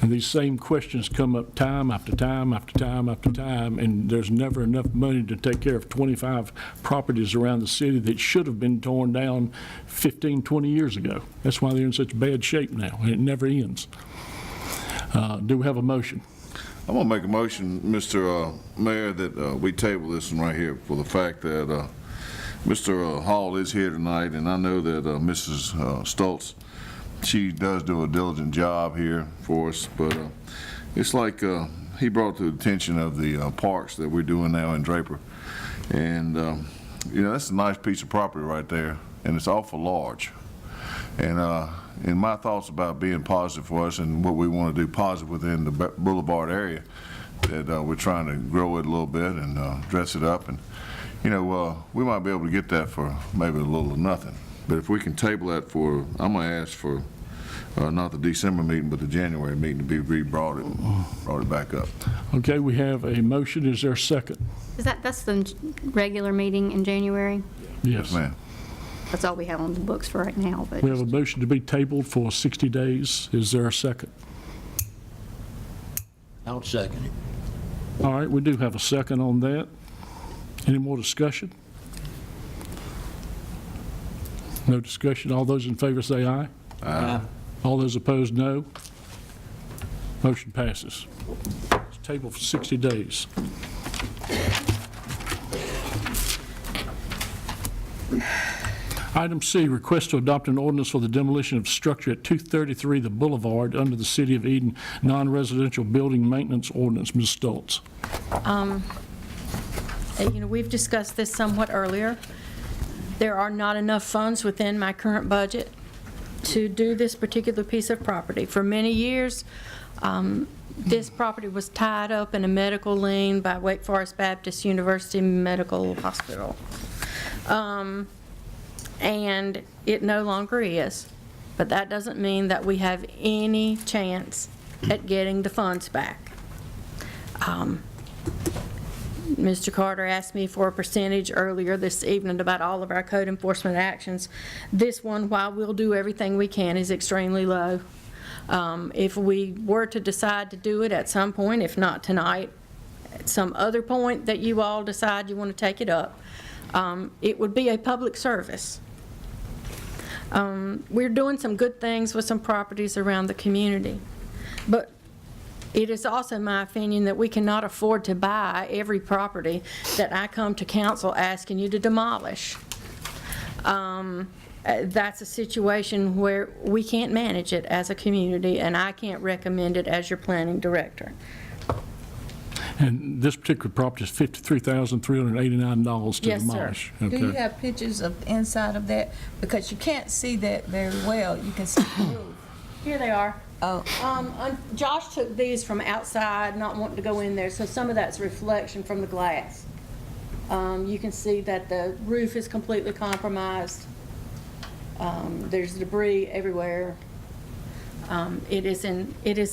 And these same questions come up time after time after time after time, and there's never enough money to take care of 25 properties around the city that should have been torn down 15, 20 years ago. That's why they're in such bad shape now, and it never ends. Do we have a motion? I'm gonna make a motion, Mr. Mayor, that we table this one right here for the fact that Mr. Hall is here tonight, and I know that Mrs. Stoltz, she does do a diligent job here for us, but it's like he brought to the attention of the parks that we're doing now in Draper. And, you know, that's a nice piece of property right there, and it's awful large. And in my thoughts about being positive for us and what we want to do positive within the Boulevard area, that we're trying to grow it a little bit and dress it up. And, you know, we might be able to get that for maybe a little or nothing. But if we can table that for, I'm going to ask for, not the December meeting, but the January meeting to be brought it back up. Okay, we have a motion. Is there a second? That's the regular meeting in January? Yes. Ma'am. That's all we have on the books for right now, but We have a motion to be tabled for 60 days. Is there a second? I'll second it. All right, we do have a second on that. Any more discussion? No discussion. All those in favor say aye. Aye. All those opposed, no. Motion passes. It's tabled for 60 days. Item C, request to adopt an ordinance for the demolition of structure at 233 The Boulevard under the City of Eden non-residential building maintenance ordinance. Ms. Stoltz. We've discussed this somewhat earlier. There are not enough funds within my current budget to do this particular piece of property. For many years, this property was tied up in a medical lien by Wake Forest Baptist University Medical Hospital. And it no longer is, but that doesn't mean that we have any chance at getting the funds back. Mr. Carter asked me for a percentage earlier this evening about all of our code enforcement actions. This one, while we'll do everything we can, is extremely low. If we were to decide to do it at some point, if not tonight, at some other point that you all decide you want to take it up, it would be a public service. We're doing some good things with some properties around the community, but it is also my opinion that we cannot afford to buy every property that I come to council asking you to demolish. That's a situation where we can't manage it as a community, and I can't recommend it as your planning director. And this particular property is $53,389 to Yes, sir. demolish. Do you Okay. have pictures of the inside of that? Because you can't see that very well. You can see the roof. Here they are. Oh, Josh took these from outside, not wanting to go in there, so some of that's reflection from the glass. You can see that the roof is completely compromised. There's debris everywhere. It is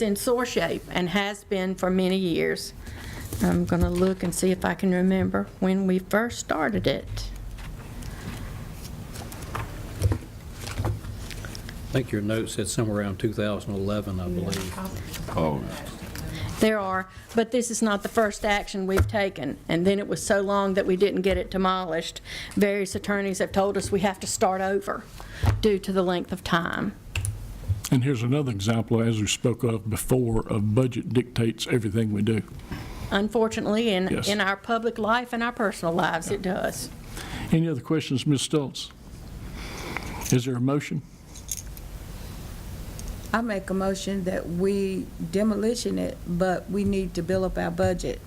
in sore shape and has been for many years. I'm going to look and see if I can remember when we first started it. I think your note said somewhere around 2011, I believe. Oh, There are, but this is not the first action we've taken, and then it was so long that we didn't get it demolished. Various attorneys have told us we have to start over due to the length of time. And here's another example, as we spoke of before, of budget dictates everything we do. Unfortunately, Yes. in our public life and our personal lives, it does. Any other questions, Ms. Stoltz? Is there a motion? I make a motion that we demolition it, but we need to build up our budget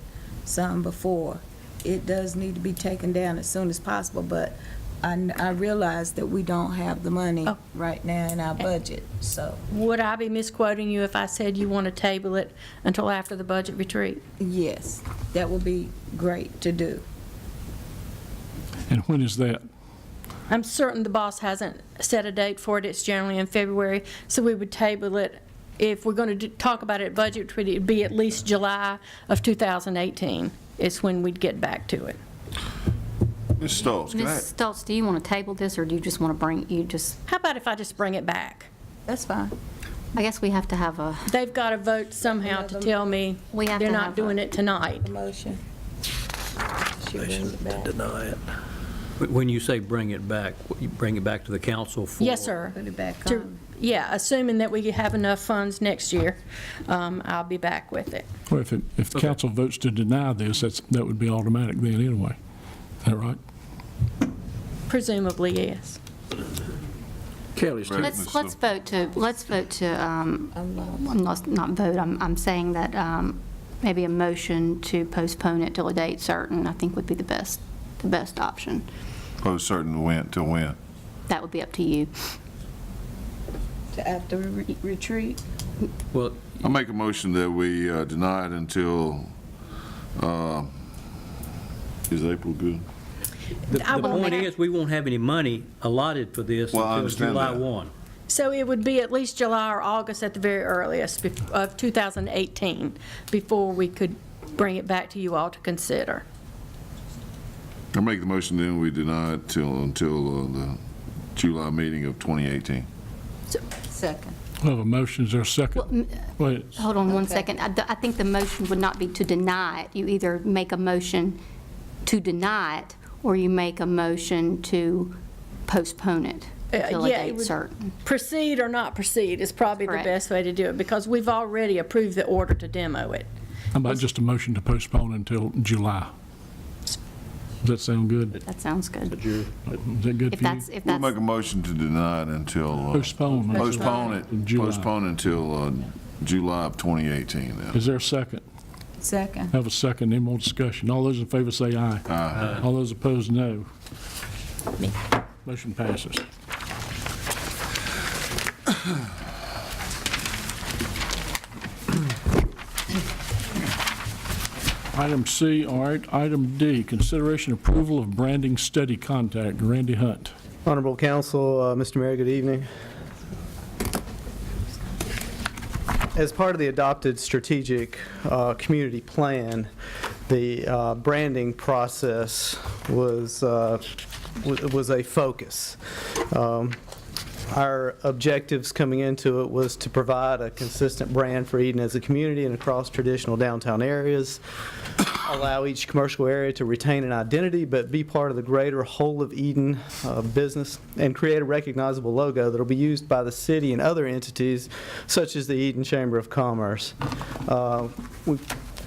some before. It does need to be taken down as soon as possible, but I realize that we don't have the money Oh. right now in our budget, so, Would I be misquoting you if I said you want to table it until after the budget retreat? yes, that would be great to do. And when is that? I'm certain the boss hasn't set a date for it. It's generally in February, so we would table it. If we're going to talk about it at budget retreat, it'd be at least July of 2018 is when we'd get back to it. Ms. Stoltz, can I, Ms. Stoltz, do you want to table this, or do you just want to How about if I just bring it back? That's fine. I guess we have to have a, They've got to vote somehow to tell me We have they're to not have doing it tonight. Motion. She brings it back. Deny it. When you say bring it back, you bring it back to the council for? Yes, sir. Put it back To- on. Yeah, assuming that we have enough funds next year, I'll be back with it. Well, if the council votes to deny this, that would be automatic then anyway. Is that right? Presumably, yes. Kelly's too. Right. let's vote to, I'm not vote, I'm saying that maybe a motion to postpone it till a date certain, I think would be the best option. post certain when, till when? That would be up to you. To after retreat? Well, I make a motion that we deny it until, is April good? The I will point make- is, we won't have any money allotted for this Well, I until understand July that. 1. So it would be at least July or August at the very earliest of 2018 before we could bring it back to you all to consider. I make the motion then we deny it until the July meeting of 2018. Second. I have a motion, is there a second? Wait, Hold on one second. I think the motion would not be to deny it. You either make a motion to deny it, or you make a motion to postpone it until a Yeah, it date would- certain. Proceed or not proceed is probably the Correct. best way to do it, because we've already approved the order to demo it. how about just a motion to postpone until July? Does that sound good? That sounds good. Is that good If for you? that's, if We'll make that's, a motion to deny it until, Postpone. postpone it, July. postpone until July of 2018 then. Is there a second? Second. Have a second, any more discussion? All those in favor say aye. Aye. All those opposed, no. Motion passes. Item C, all right. Item D, consideration approval of branding study contact. Randy Hunt. Honorable Council, Mr. Mayor, good evening. As part of the adopted strategic community plan, the branding process was a focus. Our objectives coming into it was to provide a consistent brand for Eden as a community and across traditional downtown areas, allow each commercial area to retain an identity but be part of the greater whole of Eden business, and create a recognizable logo that will be used by the city and other entities such as the Eden Chamber of Commerce. We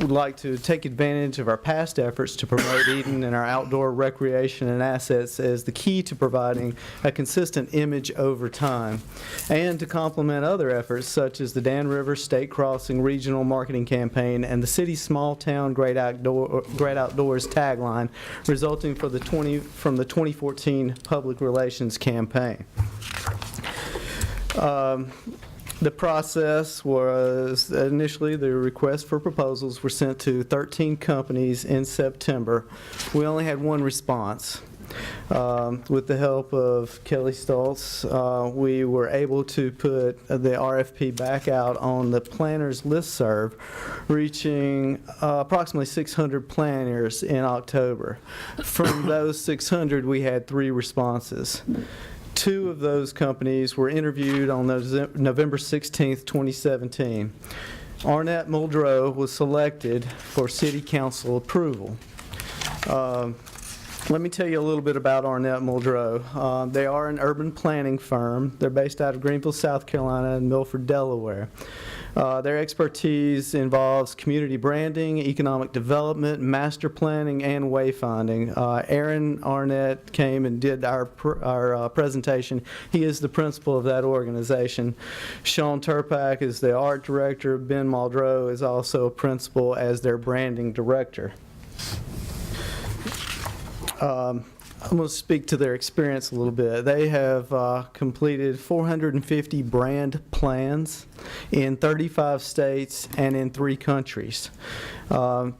would like to take advantage of our past efforts to promote Eden and our outdoor recreation and assets as the key to providing a consistent image over time, and to complement other efforts such as the Dan River State Crossing Regional Marketing Campaign and the city's Small Town Great Outdoors tagline resulting from the 2014 Public Relations Campaign. The process was initially the request for proposals were sent to 13 companies in September. We only had one response. With the help of Kelly Stoltz, we were able to put the RFP back out on the planners listserv, reaching approximately 600 planners in October. From those 600, we had 3 responses. 2 of those companies were interviewed on November 16th, 2017. Arnett Muldrow was selected for City Council approval. Let me tell you a little bit about Arnett Muldrow. They are an urban planning firm. They're based out of Greenville, South Carolina, and Milford, Delaware. Their expertise involves community branding, economic development, master planning, and wayfinding. Aaron Arnett came and did our presentation. He is the principal of that organization. Sean Turpak is the art director. Ben Muldrow is also a principal as their branding director. I'm going to speak to their experience a little bit. They have completed 450 brand plans in 35 states and in 3 countries.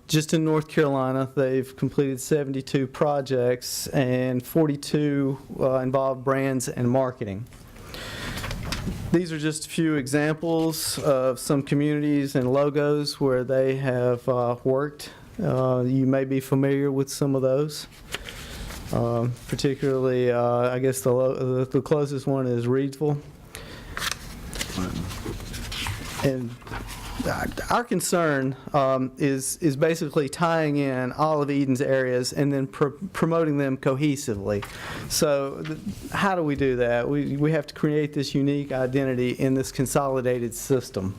Just in North Carolina, they've completed 72 projects, and 42 involve brands and marketing. These are just a few examples of some communities and logos where they have worked. You may be familiar with some of those. Particularly, I guess the closest one is Reedsville. And our concern is basically tying in all of Eden's areas and then promoting them cohesively. So how do we do that? We have to create this unique identity in this consolidated system.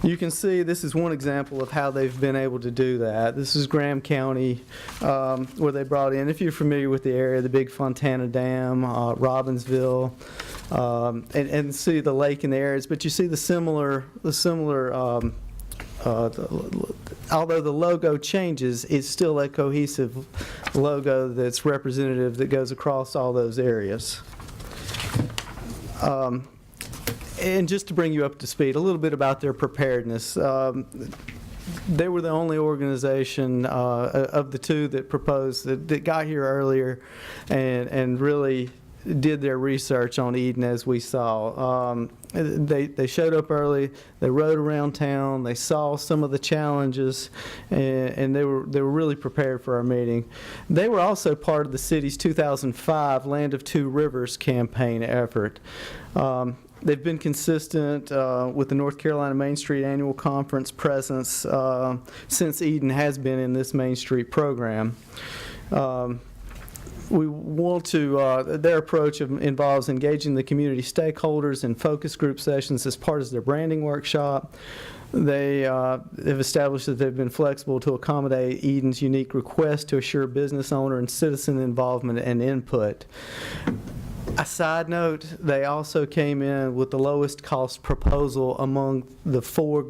You can see this is one example of how they've been able to do that. This is Graham County, where they brought in, if you're familiar with the area, the big Fontana Dam, Robbinsville, and see the lake in the areas. But you see the similar although the logo changes, it's still a cohesive logo that's representative that goes across all those areas. And just to bring you up to speed, a little bit about their preparedness. they were the only organization of the two that proposed, that got here earlier and really did their research on Eden, as we saw. They showed up early, they rode around town, they saw some of the challenges, and they were really prepared for our meeting. They were also part of the city's 2005 Land of Two Rivers campaign effort. They've been consistent with the North Carolina Main Street Annual Conference presence since Eden has been in this Main Street program. We want to, their approach involves engaging the community stakeholders in focus group sessions as part of their branding workshop. They have established that they've been flexible to accommodate Eden's unique request to assure business owner and citizen involvement and input. A side note, they also came in with the lowest cost proposal among the 4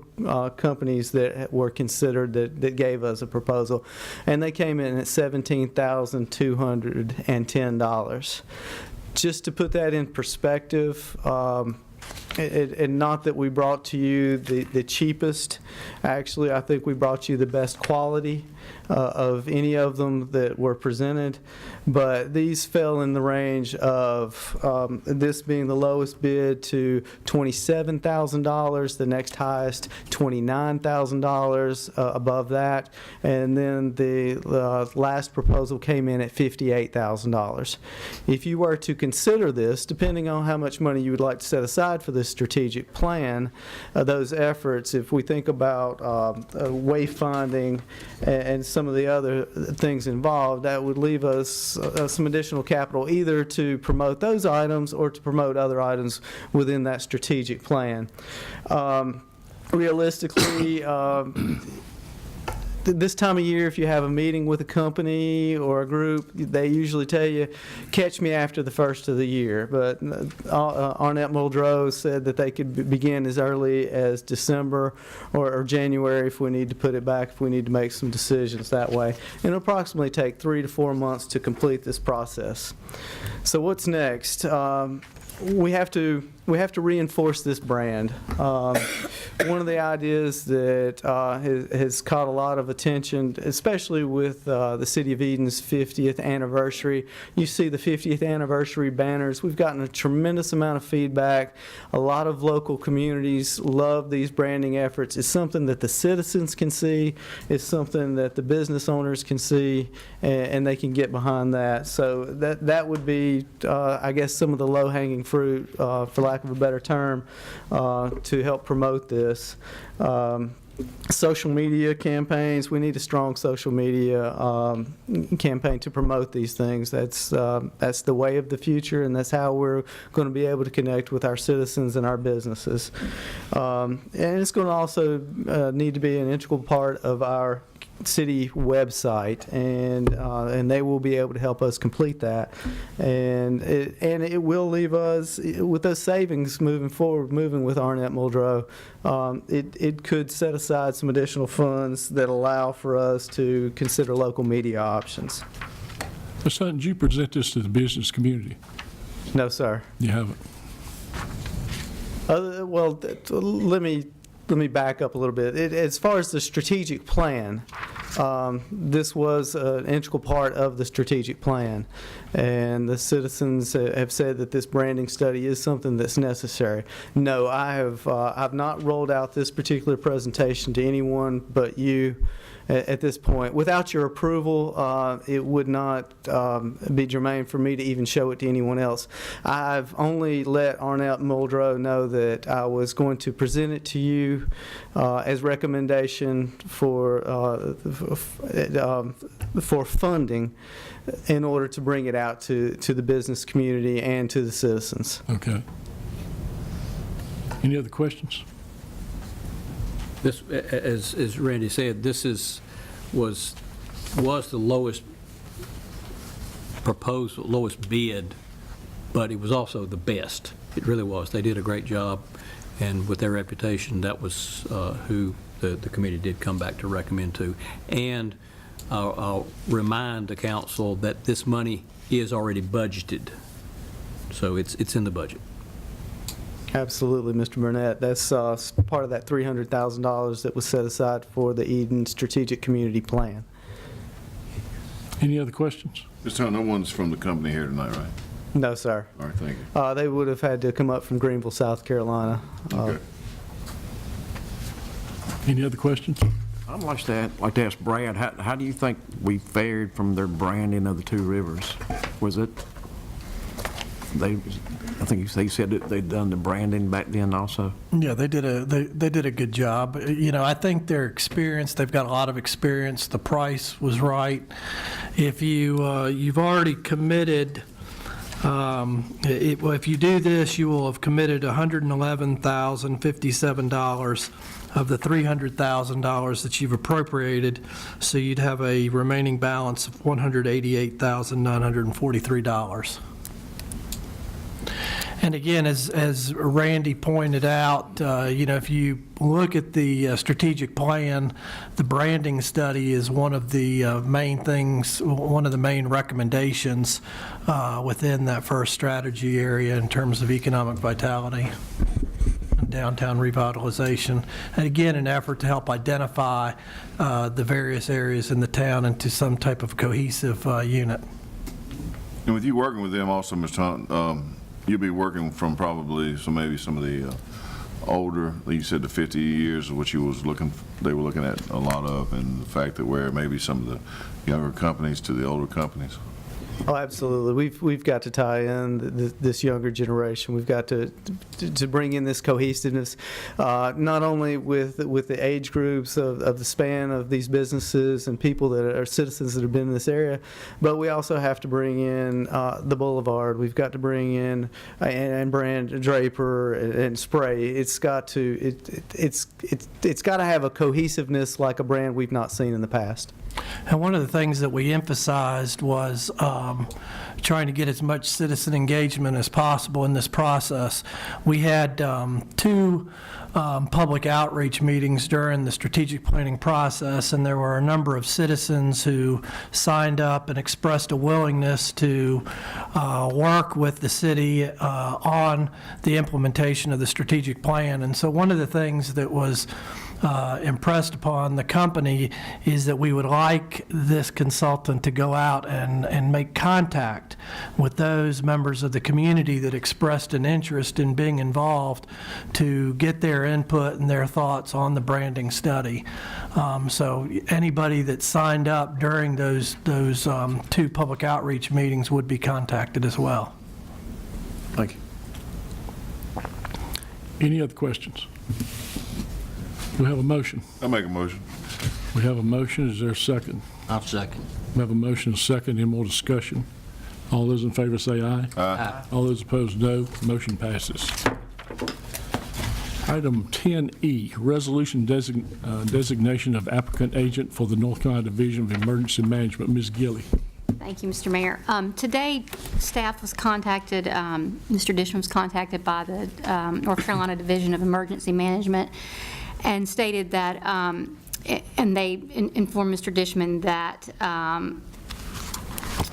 companies that were considered that gave us a proposal, and they came in at $17,210. Just to put that in perspective, and not that we brought to you the cheapest. Actually, I think we brought you the best quality of any of them that were presented. But these fell in the range of this being the lowest bid to $27,000, the next highest $29,000 above that, and then the last proposal came in at $58,000. If you were to consider this, depending on how much money you would like to set aside for this strategic plan, those efforts, if we think about wayfinding and some of the other things involved, that would leave us some additional capital either to promote those items or to promote other items within that strategic plan. Realistically, this time of year, if you have a meeting with a company or a group, they usually tell you, catch me after the first of the year. But Arnett Muldrow said that they could begin as early as December or January if we need to put it back, if we need to make some decisions that way. And it'll approximately take 3 to 4 months to complete this process. So what's next? We have to reinforce this brand. One of the ideas that has caught a lot of attention, especially with the City of Eden's 50th anniversary. You see the 50th anniversary banners. We've gotten a tremendous amount of feedback. A lot of local communities love these branding efforts. It's something that the citizens can see. It's something that the business owners can see, and they can get behind that. So that would be, I guess, some of the low-hanging fruit, for lack of a better term, to help promote this. Social media campaigns, we need a strong social media campaign to promote these things. That's the way of the future, and that's how we're going to be able to connect with our citizens and our businesses. And it's going to also need to be an integral part of our city website, and they will be able to help us complete that, and it will leave us with those savings moving forward. Moving with Arnett Muldrow, it could set aside some additional funds that allow for us to consider local media options. Ms. Hutton, did you present this to the business community? No, sir. You haven't. Well, let me back up a little bit. As far as the strategic plan, this was an integral part of the strategic plan, and the citizens have said that this branding study is something that's necessary. No, I've not rolled out this particular presentation to anyone but you at this point. Without your approval, it would not be germane for me to even show it to anyone else. I've only let Arnett Muldrow know that I was going to present it to you as recommendation for funding in order to bring it out to the business community and to the citizens. Okay. Any other questions? This, as Randy said, this was the lowest proposal, lowest bid, but it was also the best. It really was. They did a great job, and with their reputation, that was who the committee did come back to recommend to. And I'll remind the council that this money is already budgeted, so it's in the budget. Absolutely, Mr. Burnett. That's part of that $300,000 that was set aside for the Eden Strategic Community Plan. Any other questions? Just tell no one's from the company here tonight, right? No, sir. All right, thank you. They would have had to come up from Greenville, South Carolina. Okay. Any other questions? I'd like to ask Brad, how do you think we fared from their branding of the two rivers? Was it, I think he said that they'd done the branding back then also? Yeah, they did a good job. You know, I think they're experienced. They've got a lot of experience. The price was right. If you've already committed, if you do this, you will have committed $111,057 of the $300,000 that you've appropriated, so you'd have a remaining balance of $188,943. And again, as Randy pointed out, you know, if you look at the strategic plan, the branding study is one of the main things, one of the main recommendations within that first strategy area in terms of economic vitality and downtown revitalization. And again, an effort to help identify the various areas in the town into some type of cohesive unit. And with you working with them also, Mr. Hunt, you'll be working from probably maybe some of the older, like you said, the 50 years of what they were looking at a lot of, and the fact that where maybe some of the younger companies to the older companies. Oh, absolutely. We've got to tie in this younger generation. We've got to bring in this cohesiveness, not only with the age groups of the span of these businesses and people that are citizens that have been in this area, but we also have to bring in the Boulevard. We've got to bring in and brand Draper and Spray. It's got to have a cohesiveness like a brand we've not seen in the past. And one of the things that we emphasized was trying to get as much citizen engagement as possible in this process. We had two public outreach meetings during the strategic planning process, and there were a number of citizens who signed up and expressed a willingness to work with the city on the implementation of the strategic plan. And so one of the things that was impressed upon the company is that we would like this consultant to go out and make contact with those members of the community that expressed an interest in being involved to get their input and their thoughts on the branding study. So anybody that signed up during those two public outreach meetings would be contacted as well. Thank you. Any other questions? We have a motion. I'll make a motion. We have a motion. Is there a second? I'll second. We have a motion, a second. Any more discussion? All those in favor say aye. Aye. All those opposed, no. Motion passes. Item 10E, resolution designation of applicant agent for the North Carolina Division of Emergency Management. Ms. Gilly. Thank you, Mr. Mayor. Today, staff was contacted, Mr. Dishman was contacted by the North Carolina Division of Emergency Management and stated that, and they informed Mr. Dishman that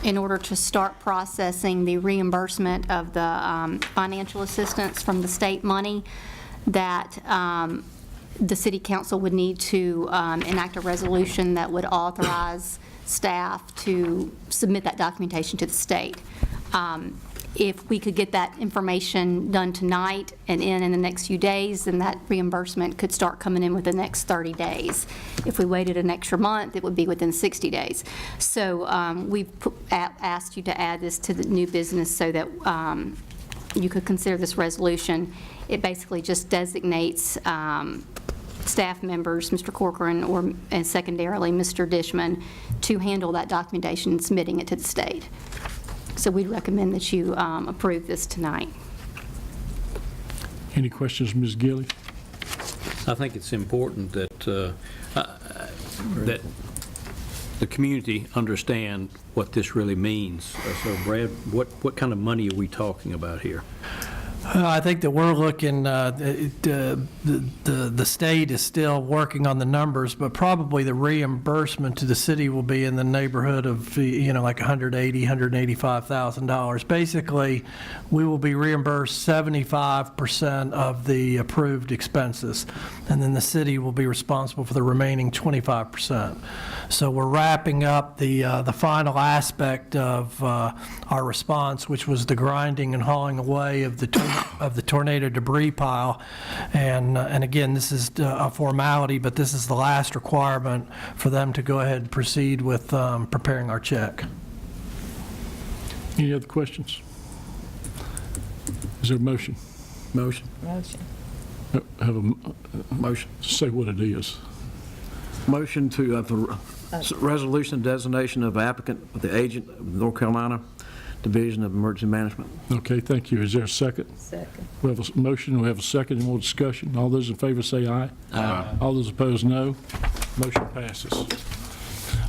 in order to start processing the reimbursement of the financial assistance from the state money, that the City Council would need to enact a resolution that would authorize staff to submit that documentation to the state. If we could get that information done tonight and in the next few days, then that reimbursement could start coming in within the next 30 days. If we waited an extra month, it would be within 60 days. So we've asked you to add this to the new business so that you could consider this resolution. It basically just designates staff members, Mr. Corcoran, and secondarily Mr. Dishman, to handle that documentation and submitting it to the state. So we'd recommend that you approve this tonight. Any questions, Ms. Gilly? I think it's important that that the community understand what this really means. So Brad, what kind of money are we talking about here? I think that we're looking, the state is still working on the numbers, but probably the reimbursement to the city will be in the neighborhood of, like $180,000, $185,000. Basically, we will be reimbursed 75% of the approved expenses, and then the city will be responsible for the remaining 25%. So we're wrapping up the final aspect of our response, which was the grinding and hauling away of the tornado debris pile. And again, this is a formality, but this is the last requirement for them to go ahead and proceed with preparing our check. Any other questions? Is there a motion? Motion. Have a motion. Say what it is. Motion to, for resolution designation of applicant with the agent of North Carolina Division of Emergency Management. Okay, thank you. Is there a second? Second. We have a motion, we have a second, and more discussion. All those in favor say aye. Aye. All those opposed, no. Motion passes.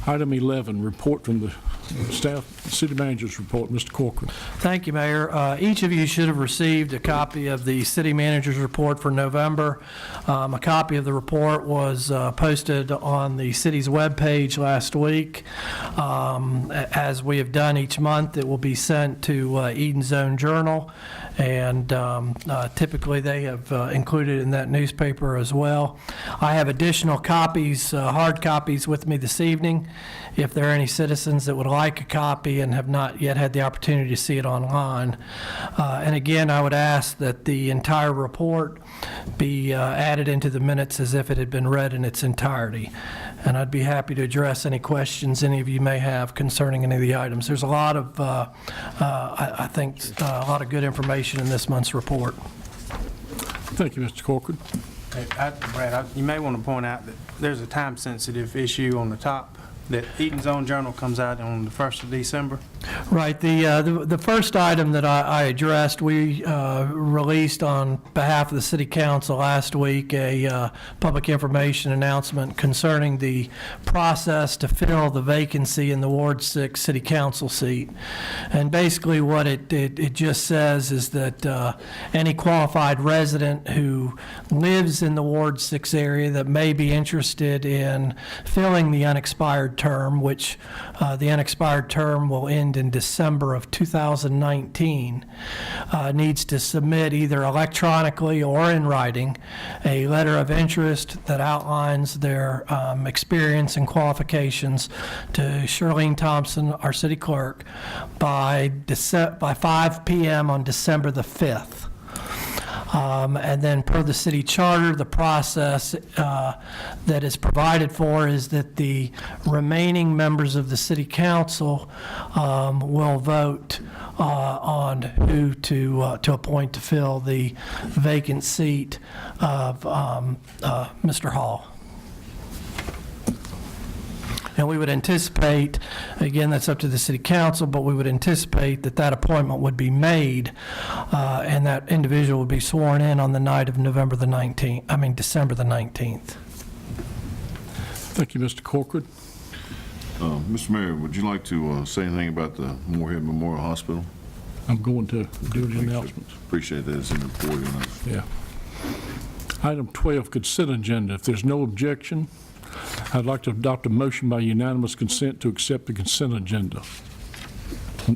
Item 11, report from the staff, city manager's report. Mr. Corcoran. Thank you, Mayor. Each of you should have received a copy of the city manager's report for November. A copy of the report was posted on the city's webpage last week. As we have done each month, it will be sent to Eden Zone Journal, and typically they have included in that newspaper as well. I have additional copies, hard copies with me this evening. If there are any citizens that would like a copy and have not yet had the opportunity to see it online. And again, I would ask that the entire report be added into the minutes as if it had been read in its entirety. And I'd be happy to address any questions any of you may have concerning any of the items. There's a lot of, I think, a lot of good information in this month's report. Thank you, Mr. Corcoran. Hey, Brad, you may want to point out that there's a time-sensitive issue on the top, that Eden Zone Journal comes out on the 1st of December. Right. The first item that I addressed, we released on behalf of the City Council last week a public information announcement concerning the process to fill the vacancy in the Ward 6 City Council seat. And basically what it just says is that any qualified resident who lives in the Ward 6 area that may be interested in filling the unexpired term, which the unexpired term will end in December of 2019, needs to submit either electronically or in writing a letter of interest that outlines their experience and qualifications to Shirlene Thompson, our city clerk, by 5 p.m. on December the 5th. And then per the city charter, the process that is provided for is that the remaining members of the city council will vote on who to appoint to fill the vacant seat of Mr. Hall. And we would anticipate, again, that's up to the city council, but we would anticipate that that appointment would be made and that individual would be sworn in on the night of December the 19th. Thank you, Mr. Corcoran. Mr. Mayor, would you like to say anything about the Moorhead Memorial Hospital? I'm going to do the announcements. Appreciate that. It's in the report. Yeah. Item 12, consent agenda. If there's no objection, I'd like to adopt a motion by unanimous consent to accept the consent agenda.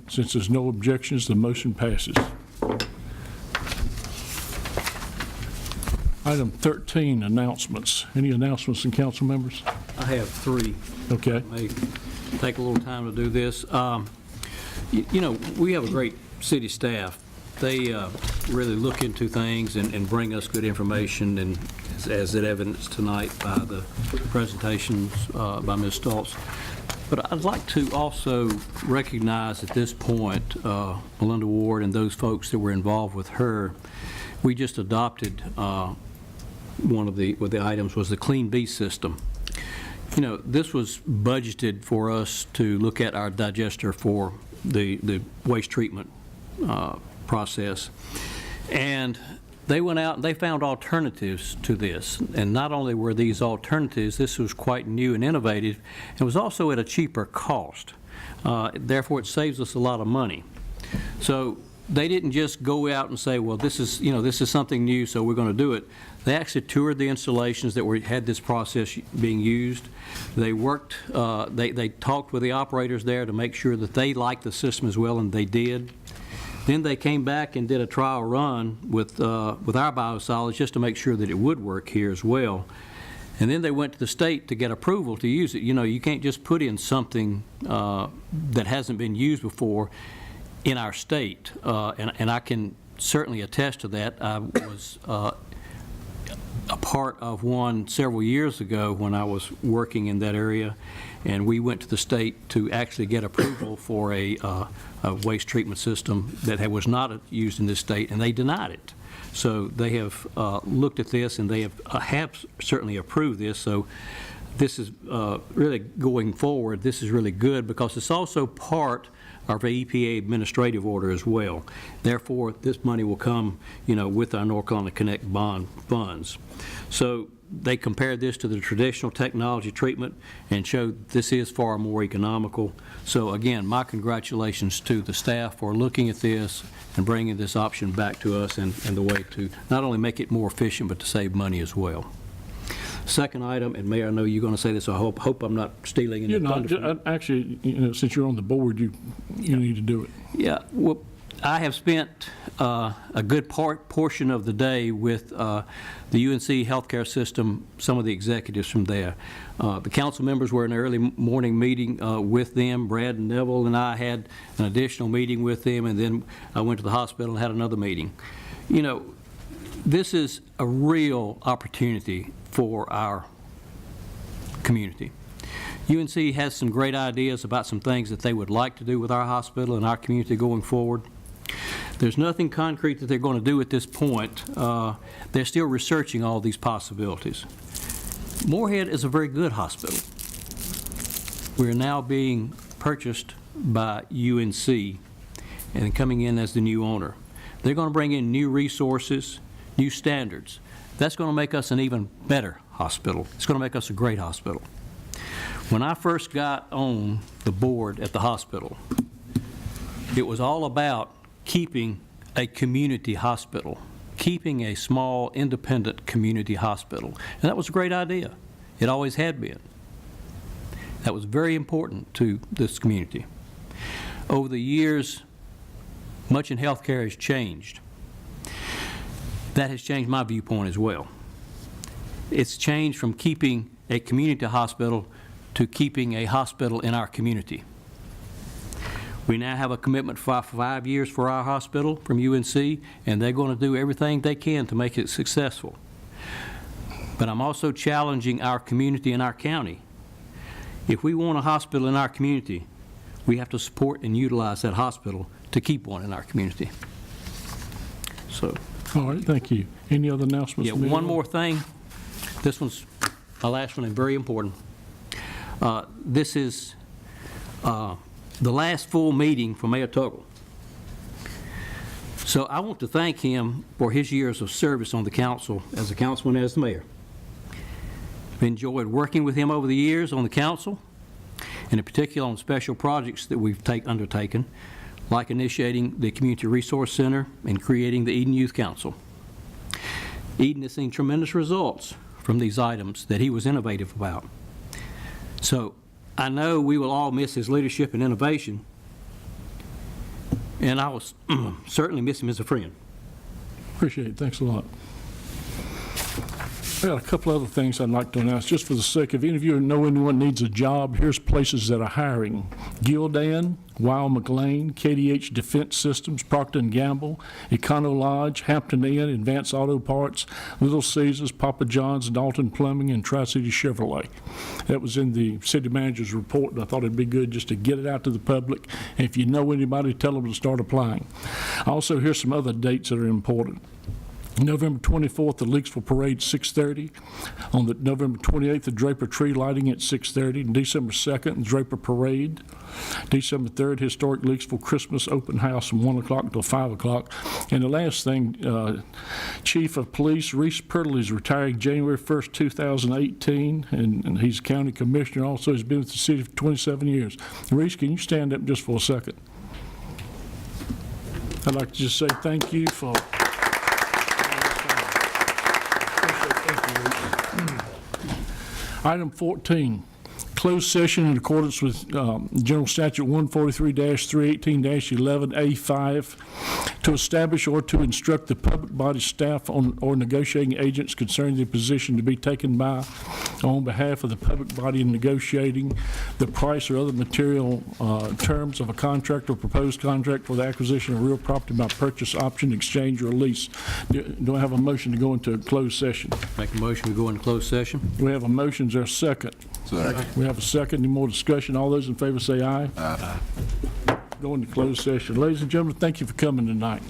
Since there's no objections, the motion passes. Item 13, announcements. Any announcements from council members? I have three. Okay. I may take a little time to do this. You know, we have a great city staff. They really look into things and bring us good information, and as it evidenced tonight by the presentations by Ms. Stoltz. But I'd like to also recognize at this point Melinda Ward and those folks that were involved with her. We just adopted one of the items was the Clean Bee system. You know, this was budgeted for us to look at our digester for the waste treatment process. And they went out and they found alternatives to this. And not only were these alternatives, this was quite new and innovative. It was also at a cheaper cost. Therefore, it saves us a lot of money. So they didn't just go out and say, well, this is something new, so we're going to do it. They actually toured the installations that had this process being used. They worked, they talked with the operators there to make sure that they liked the system as well, and they did. Then they came back and did a trial run with our biosolids just to make sure that it would work here as well. And then they went to the state to get approval to use it. You can't just put in something that hasn't been used before in our state. And I can certainly attest to that. I was a part of one several years ago when I was working in that area, and we went to the state to actually get approval for a waste treatment system that was not used in this state, and they denied it. So they have looked at this, and they have certainly approved this. So this is really going forward. This is really good because it's also part of our EPA administrative order as well. Therefore, this money will come, with our North Carolina Connect bond funds. So they compared this to the traditional technology treatment and showed this is far more economical. So again, my congratulations to the staff for looking at this and bringing this option back to us and the way to not only make it more efficient, but to save money as well. Second item, and Mayor, I know you're going to say this, so I hope I'm not stealing any thunder from you. Actually, since you're on the board, you need to do it. Yeah, well, I have spent a good portion of the day with the UNC healthcare system, some of the executives from there. The council members were in an early morning meeting with them. Brad and Neville and I had an additional meeting with them, and then I went to the hospital and had another meeting. This is a real opportunity for our community. UNC has some great ideas about some things that they would like to do with our hospital and our community going forward. There's nothing concrete that they're going to do at this point. They're still researching all these possibilities. Moorhead is a very good hospital. We're now being purchased by UNC and coming in as the new owner. They're going to bring in new resources, new standards. That's going to make us an even better hospital. It's going to make us a great hospital. When I first got on the board at the hospital, it was all about keeping a community hospital, keeping a small, independent community hospital. And that was a great idea. It always had been. That was very important to this community. Over the years, much in healthcare has changed. That has changed my viewpoint as well. It's changed from keeping a community hospital to keeping a hospital in our community. We now have a commitment for 5 years for our hospital from UNC, and they're going to do everything they can to make it successful. But I'm also challenging our community and our county. If we want a hospital in our community, we have to support and utilize that hospital to keep one in our community. So. All right, thank you. Any other announcements? Yeah, one more thing. This one's my last one and very important. This is the last full meeting for Mayor Tuggle. So I want to thank him for his years of service on the council as a councilman and as the mayor. I've enjoyed working with him over the years on the council, and in particular on special projects that we've undertaken, like initiating the Community Resource Center and creating the Eden Youth Council. Eden has seen tremendous results from these items that he was innovative about. So I know we will all miss his leadership and innovation, and I will certainly miss him as a friend. Appreciate it. Thanks a lot. I got a couple other things I'd like to announce, just for the sake of any of you who know anyone needs a job. Here's places that are hiring: Gildan, Weil McLean, KDH Defense Systems, Procter & Gamble, Econo Lodge, Hampton Inn, Advanced Auto Parts, Little Caesars, Papa John's, Dalton Plumbing, and Tri-City Chevrolet. That was in the city manager's report, and I thought it'd be good just to get it out to the public. And if you know anybody, tell them to start applying. Also, here's some other dates that are important. November 24th, the Leaksville Parade, 6:30. On the November 28th, the Draper Tree Lighting at 6:30. And December 2nd, the Draper Parade. December 3rd, Historic Leaksville Christmas Open House from 1 o'clock until 5 o'clock. And the last thing, Chief of Police Reese Pirtle is retiring January 1st, 2018, and he's County Commissioner. Also, he's been with the city for 27 years. Reese, can you stand up just for a second? I'd like to just say thank you for. Item 14, closed session in accordance with General Statute 143-318-11A5 to establish or to instruct the public body staff or negotiating agents concerning the position to be taken by on behalf of the public body in negotiating the price or other material terms of a contract or proposed contract for the acquisition of real property by purchase, option, exchange, or lease. Do I have a motion to go into a closed session? Make a motion to go into closed session? We have a motion. Is there a second? Second. We have a second. Any more discussion? All those in favor say aye. Aye. Go into closed session. Ladies and gentlemen, thank you for coming tonight.